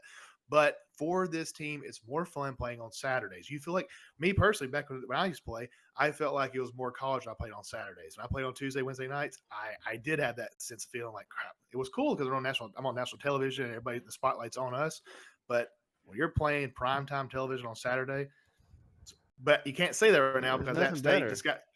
But for this team, it's more fun playing on Saturdays. You feel like, me personally, back when I used to play, I felt like it was more college when I played on Saturdays. When I played on Tuesday, Wednesday nights, I did have that sense of feeling like crap. It was cool because I'm on national television and everybody, the spotlight's on us. But when you're playing primetime television on Saturday, but you can't say that right now because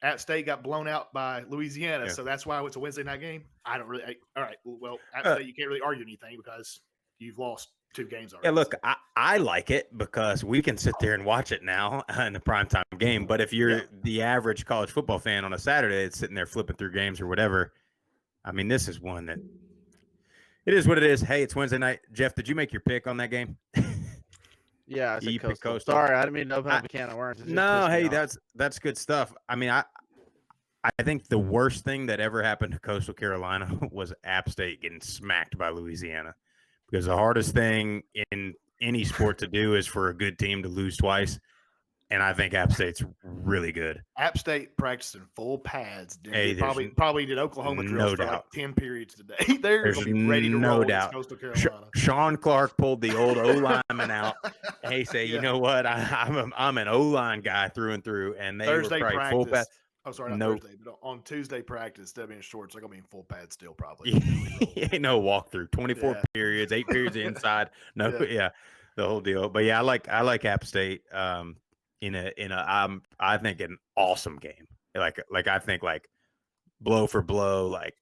App State got blown out by Louisiana, Yeah. so that's why it's a Wednesday night game. I don't really. All right, well, App State, you can't really argue anything because you've lost 2 games already. Yeah, look, I like it because we can sit there and watch it now in the primetime game. But if you're the average college football fan on a Saturday, it's sitting there flipping through games or whatever. I mean, this is one that it is what it is. Hey, it's Wednesday night. Jeff, did you make your pick on that game? Yeah, I said You picked Coastal. Coastal. Sorry, I didn't mean to open up a can of worms. It just No, pissed me hey, off. that's good stuff. I mean, I think the worst thing that ever happened to Coastal Carolina was App State getting smacked by Louisiana, because the hardest thing in any sport to do is for a good team to lose twice, and I think App State's really good. App State practiced in full pads. Hey, Probably did Oklahoma drills for like 10 periods today. They're There's going to be ready to no roll doubt. against Coastal Carolina. Sean Clark pulled the old O lineman out. And he said, "You know what? I'm an O line guy through and through." And they Thursday were probably full pad. practice. Oh, sorry, not Nope. Thursday, but on Tuesday practice, instead of being shorts, they're going to be in full pads still, probably. Ain't no walkthrough. 24 periods, 8 periods inside. No, the whole deal. But yeah, I like App State. In a I think an awesome game. Like I think like blow for blow, like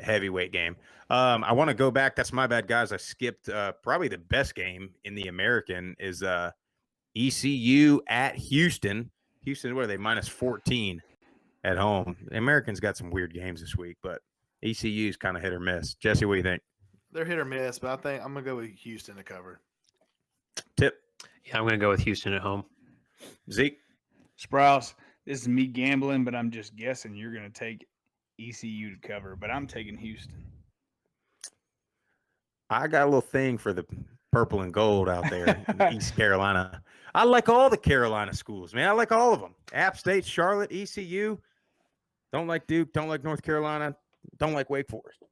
heavyweight game. I want to go back. That's my bad, guys. I skipped probably the best game in the American is ECU at Houston. Houston, what are they? -14 at home. The Americans got some weird games this week, but ECU's kind of hit or miss. Jesse, what do you think? They're hit or miss, but I think I'm going to go with Houston to cover. Tip. Yeah, I'm going to go with Houston at home. Zeke. Sprouse, this is me gambling, but I'm just guessing you're going to take ECU to cover, but I'm taking Houston. I got a little thing for the purple and gold out there in East Carolina. I like all the Carolina schools, man. I like all of them. App State, Charlotte, ECU. Don't like Duke. Don't like North Carolina. Don't like Wake Forest.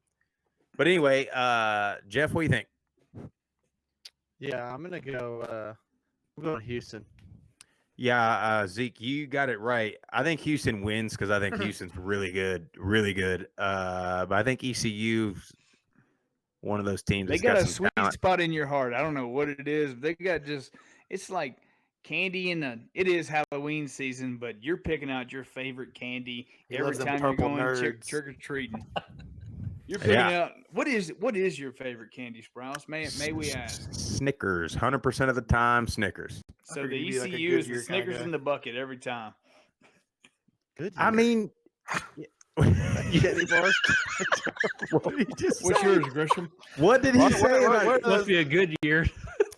But anyway, Jeff, what do you think? Yeah, I'm gonna go. I'm going Houston. Yeah, Zeke, you got it right. I think Houston wins because I think Houston's really good, really good. But I think ECU's one of those teams. They That's got a some sweet talent. spot in your heart. I don't know what it is. But they got it's like candy it is Halloween season, but you're picking out your favorite candy every time you're going trick or treating. You're picking out what is your favorite candy, Sprouse? May we ask? Snickers, 100% of the time, Snickers. So the ECU is the Snickers in the bucket every time. Good. I mean, You get any bars? what did he just What's say? yours, Grisham? What did he say? Must be a good year.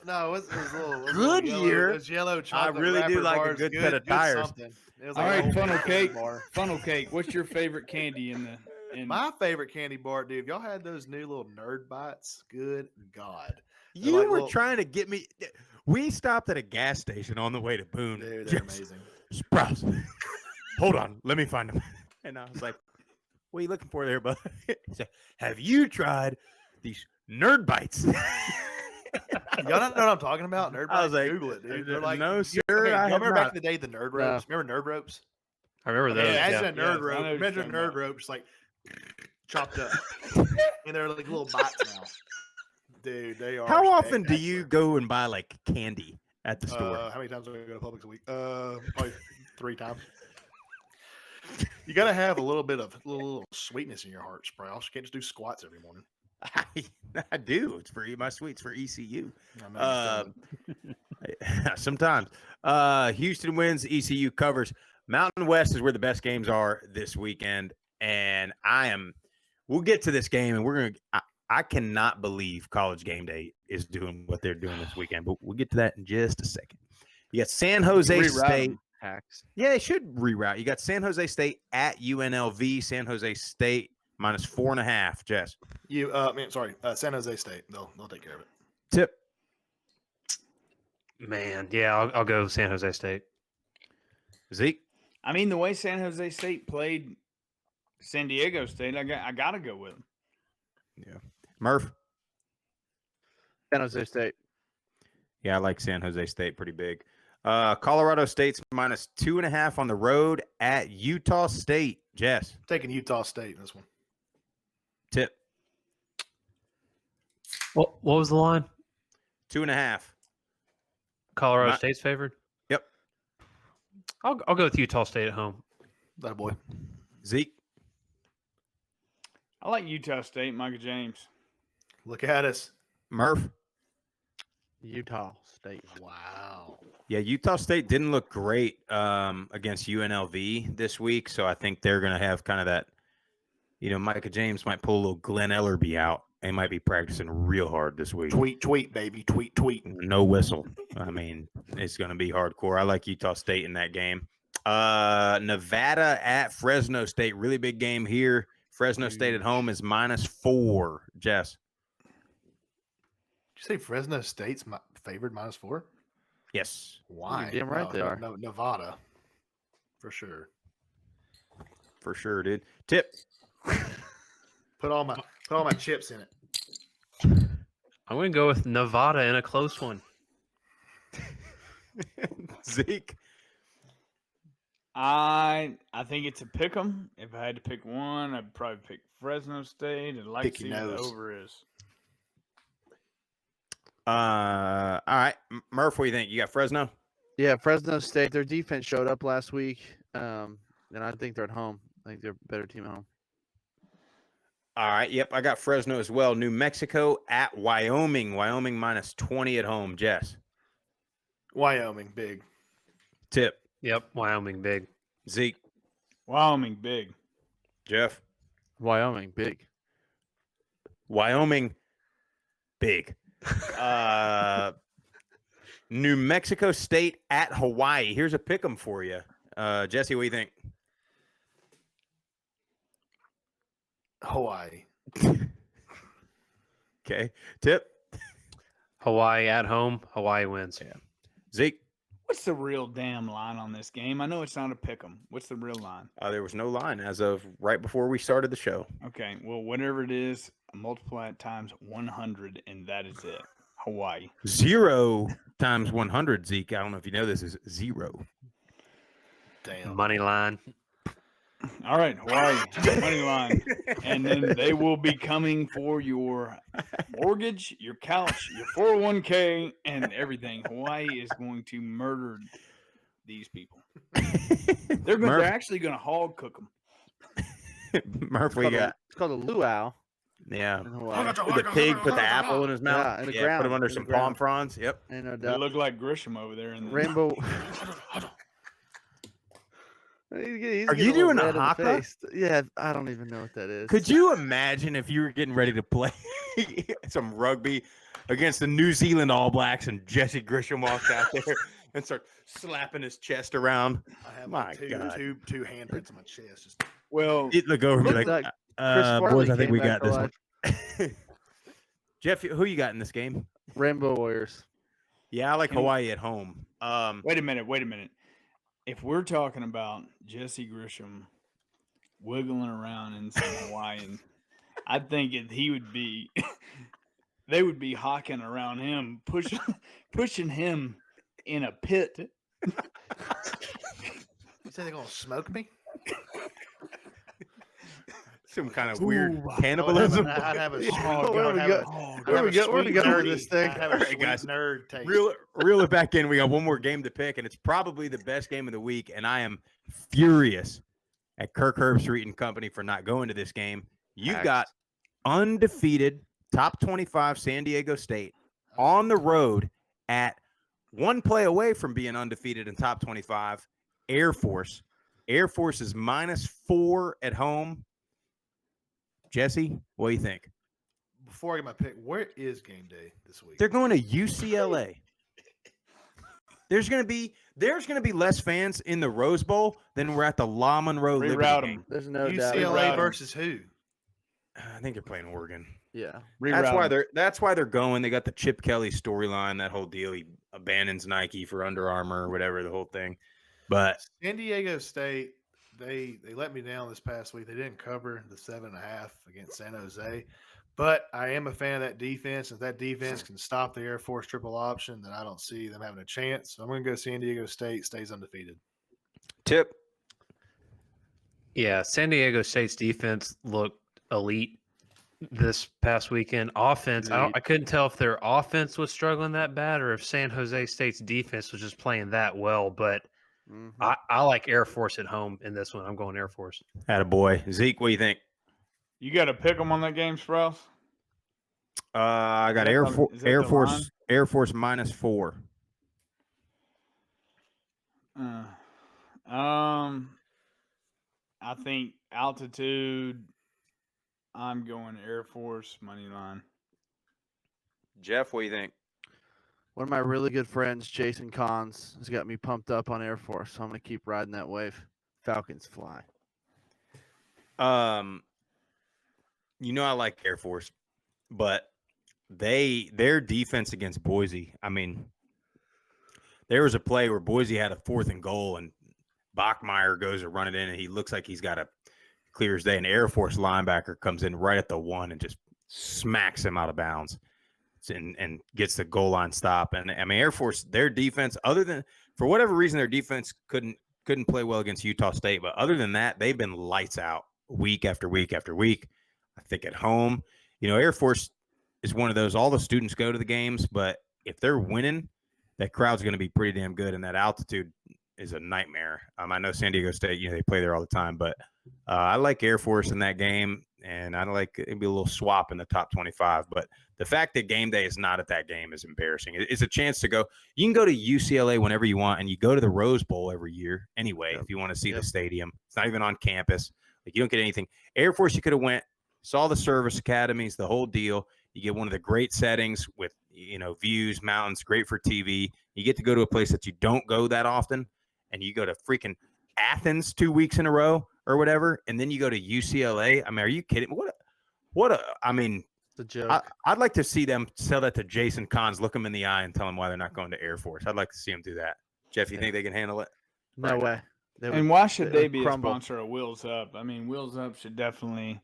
No, it was a little Good yellow, year. Those yellow chocolate. really do wrapper like a bars, good set of tires. something. It was All like a right, whole funnel candy cake. bar. Funnel cake. What's your favorite candy in the? My favorite candy bar, dude. If y'all had those new little nerd bites, good God. They're You like were little- trying to get me. We stopped at a gas station on the way to Boone. Dude, they're amazing. Sprouts. Hold on, let me find them. And I was like, "What are you looking for there, bud?" He said, "Have you tried these nerd bites?" Y'all don't know what I'm talking about? Nerd bites? I was like, Google it, dude. They're like, "No, sir, Okay, I y'all have remember back not." in the day the nerd ropes? Remember nerd ropes? I remember those. Imagine Yeah. a nerd Yes, I know rope. what you're Imagine a talking nerd about. rope just like chopped up. And they're like little bites now. Dude, they are. How often do spectacular. you go and buy like candy at the store? How many times do I go to Publix a week? Probably 3 times. You got to have a little bit of little sweetness in your heart, Sprouse. You can't just do squats every morning. I do. It's for my sweets for ECU. I know you Sometimes. Houston wins. ECU covers. Mountain West is where the best games are this weekend, and we'll get to this game, and I cannot believe College Game Day is doing what they're doing this weekend, but we'll get to that in just a second. You got San Jose State. Hacks. Yeah, they should reroute. You got San Jose State at UNLV. San Jose State -4.5. Jess. San Jose State. They'll take care of it. Tip. Man, yeah, I'll go San Jose State. Zeke. I mean, the way San Jose State played San Diego State, I gotta go with them. Yeah. Murph. San Jose State. Yeah, I like San Jose State pretty big. Colorado State's minus 2.5 on the road at Utah State. Jess, Taking Utah State in this one. tip What was the line? 2.5. Colorado My- State's favored. Yep. I'll go with Utah State at home. That boy. Zeke, I like Utah State, Michael James. Look at us. Murph. Utah State. Wow. Yeah, Utah State didn't look great against UNLV this week, so I think they're going to have kind of that, Micah James might pull a little Glenn Ellerby out and might be practicing real hard this week. Tweet, baby. Tweet. No whistle. I mean, it's going to be hardcore. I like Utah State in that game. Nevada at Fresno State. Really big game here. Fresno State at home is -4. Jess. Did you say Fresno State's favored -4? Yes. Why? You're damn right they are. No, Nevada. For sure. For sure, dude. Tip. Put all my chips in it. I'm going to go with Nevada in a close one. Zeke. I think it's a pick 'em. If I had to pick one, I'd probably pick Fresno State. I'd like Pick to see your what the nose. over is. All right. Murph, what do you think? You got Fresno? Yeah, Fresno State. Their defense showed up last week, and I think they're at home. I think they're a better team at home. All right. Yep. I got Fresno as well. New Mexico at Wyoming. Wyoming -20 at home. Jess. Wyoming, big. Tip. Yep, Wyoming big. Zeke. Wyoming, big. Jeff. Wyoming, big. Wyoming, big. New Mexico State at Hawaii. Here's a pick 'em for you. Jesse, what do you think? Hawaii. Okay. Tip. Hawaii at home. Hawaii wins. Yeah. Zeke. What's the real damn line on this game? I know it's not a pick 'em. What's the real line? There was no line as of right before we started the show. Okay, well, whatever it is, multiply it times 100, and that is it. Hawaii. 0 times 100, Zeke. I don't know if you know this is 0. Damn. Money line. All right, Hawaii, money line. And then they will be coming for your mortgage, your couch, your 401k, and everything. Hawaii is going to murder these people. They're actually going to hog cook them. Murph, what you got? It's called a luau. Yeah. In Hawaii. The pig put the apple in his mouth. Yeah, in the Put ground, him under in the some ground. palm fronds. Yep. Ain't no They doubt. look like Grisham over there. In the Rainbow. He's Are getting you a little doing a red in the haka? face. Yeah, I don't even know what that is. Could you imagine if you were getting ready to play some rugby against the New Zealand All Blacks and Jesse Grisham walks out there and starts slapping his chest around? I have My like two God. handprints on my chest. Just well, He'd look over and be Looked like, like Chris Farley boys, I think came we back got this to one. Jeff, who you got in this game? Rainbow Warriors. Yeah, I like And- Hawaii at home. wait a minute. If we're talking about Jesse Grisham wiggling around in some Hawaiian, I think he would be. They would be hawking around him, pushing him in a pit. you say they're gonna smoke me? Some kind of weird Ooh. cannibalism. I'd have a sweet, where we I'd go? have a- Where we go? Where we sweet go with nerdy- this thing? I'd have a All right, sweet guys. nerd taste. Reel it back in. We got one more game to pick, and it's probably the best game of the week. And I am furious at Kirk Herbstreit and company for not going to this game. You've Facts. got undefeated top 25 San Diego State on the road at one play away from being undefeated in top 25. Air Force. Air Force is -4 at home. Jesse, what do you think? Before I get my pick, where is game day this week? They're going to UCLA. There's going to be less fans in the Rose Bowl than we're at the La Monroe Liberty Reroute game. them. There's no doubt. UCLA Reroute 'em. versus who? I think they're playing Oregon. Yeah. That's why they're going. They got the Chip Kelly storyline, that whole deal. He abandons Nike for Under Armour or whatever, the whole thing. But San Diego State, they let me down this past week. They didn't cover the 7.5 against San Jose, But I am a fan of that defense. If that defense can stop the Air Force triple option, then I don't see them having a chance. So I'm going to go San Diego State stays undefeated. Tip. Yeah, San Diego State's defense looked elite this past weekend. Offense, I couldn't tell if their offense was struggling that bad or if San Jose State's defense was just playing that well. But I like Air Force at home in this one. I'm going Air Force. Attaboy. Zeke, what do you think? You got to pick them on that game, Sprouse? I got that Air, the- is that the line? Air Force -4. I think altitude. I'm going Air Force money line. Jeff, what do you think? One of my really good friends, Jason Cons, has got me pumped up on Air Force, so I'm going to keep riding that wave. Falcons fly. I like Air Force, but their defense against Boise. I mean, there was a play where Boise had a 4th and goal, and Bachmeier goes to run it in, and he looks like he's got a clear as day. An Air Force linebacker comes in right at the 1 and just smacks him out of bounds and gets the goal line stop. And I mean, Air Force, their defense, other than for whatever reason, their defense couldn't play well against Utah State. But other than that, they've been lights out week after week after week. I think at home, Air Force is one of those, all the students go to the games, but if they're winning, that crowd's going to be pretty damn good. And that altitude is a nightmare. I know San Diego State, they play there all the time, but I like Air Force in that game, and I like it'd be a little swap in the top 25. But the fact that game day is not at that game is embarrassing. It's a chance to go. You can go to UCLA whenever you want, and you go to the Rose Bowl every year anyway if you want to see the stadium. It's not even on campus. Like, you don't get anything. Air Force, you could have went, saw the service academies, the whole deal. You get one of the great settings with views, mountains, great for TV. You get to go to a place that you don't go that often, and you go to freaking Athens 2 weeks in a row or whatever, and then you go to UCLA. I mean, are you kidding me? I mean, it's a joke. I'd like to see them sell that to Jason Cons, look him in the eye, and tell him why they're not going to Air Force. I'd like to see them do that. Jeff, you think they can handle it? No way. And why should they be crumble. a sponsor of Wheels Up? I mean, Wheels Up should definitely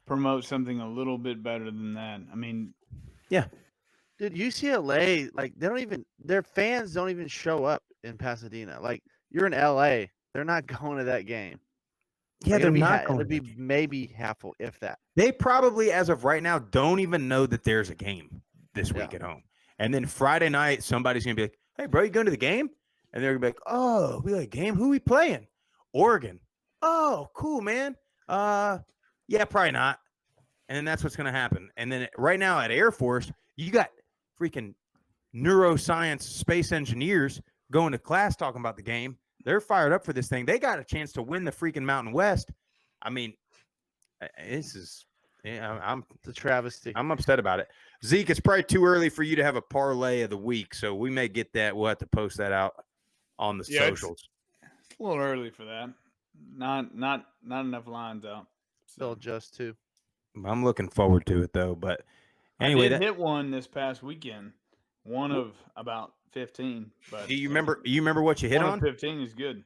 promote something a little bit better than that. I mean, yeah. Dude, UCLA, their fans don't even show up in Pasadena. Like, you're in LA, they're not going to that game. Yeah, they're not going. It'll be maybe half, if that. They probably, as of right now, don't even know that there's a game this week at home. And then Friday night, somebody's going to be like, hey, bro, you going to the game? And they're going to be like, oh, we got a game? Who we playing? Oregon. Oh, cool, man. Yeah, probably not. And then that's what's going to happen. And then right now at Air Force, you got freaking neuroscience space engineers going to class talking about the game. They're fired up for this thing. They got a chance to win the freaking Mountain West. I mean, it's a travesty. I'm upset about it. Zeke, it's probably too early for you to have a parlay of the week, so we may get that. We'll have to post that out on the socials. It's a little early for that. Not enough lines out. Still just two. I'm looking forward to it though. But anyway, I did hit one this past weekend. One of about 15. But do you remember? You remember what you hit on? 15 is good.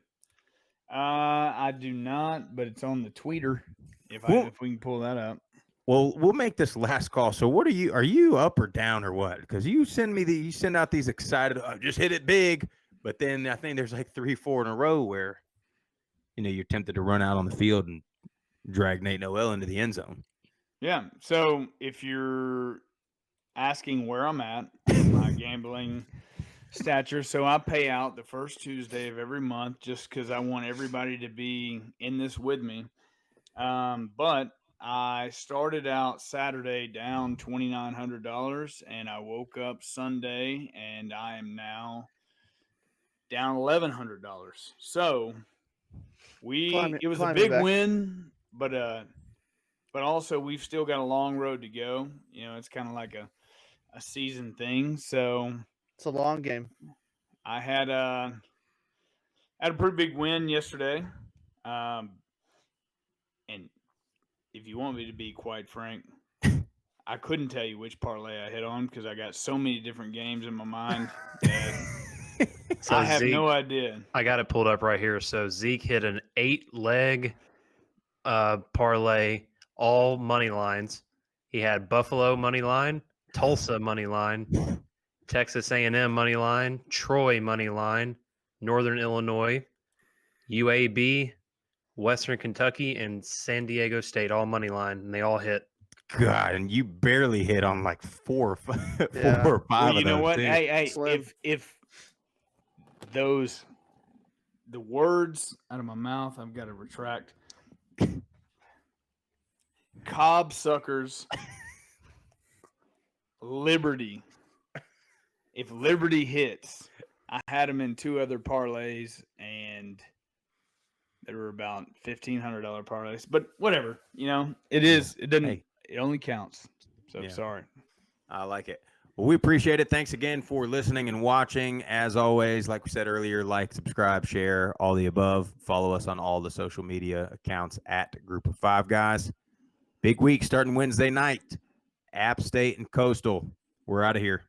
I do not, but it's on the tweeter. If we can pull that up. Well, we'll make this last call. So, what are you up or down or what? Because you send out these excited, just hit it big, but then I think there's like 3-4 in a row where, you're tempted to run out on the field and drag Nate Noel into the end zone. Yeah. So if you're asking where I'm at in my gambling stature, so I pay out the first Tuesday of every month just because I want everybody to be in this with me. But I started out Saturday down $2,900, and I woke up Sunday and I am now down $1,100. So it was a big win, but also we've still got a long road to go. It's kind of like a season thing. So it's a long game. I had a pretty big win yesterday. And if you want me to be quite frank, I couldn't tell you which parlay I hit on because I got so many different games in my mind that So I have Zeke, no idea. I got it pulled up right here. So Zeke hit an 8-leg parlay, all money lines. He had Buffalo money line, Tulsa money line, Texas A&M money line, Troy money line, Northern Illinois, UAB, Western Kentucky, and San Diego State all money line, and they all hit. God, and you barely hit on like 4 or 5, Yeah. 4 or 5 Well, you of know those, what? too. Hey, Slim. if those the words out of my mouth, I've got to retract. Cobb suckers. Liberty. If Liberty hits, I had them in 2 other parlays, and they were about $1,500 parlays. But whatever, it is. It doesn't. Hey. It only counts. So Yeah. sorry. I like it. Well, we appreciate it. Thanks again for listening and watching. As always, like we said earlier, like, subscribe, share, all the above. Follow us on all the social media accounts at Group of Five Guys. Big week starting Wednesday night. App State and Coastal. We're out of here.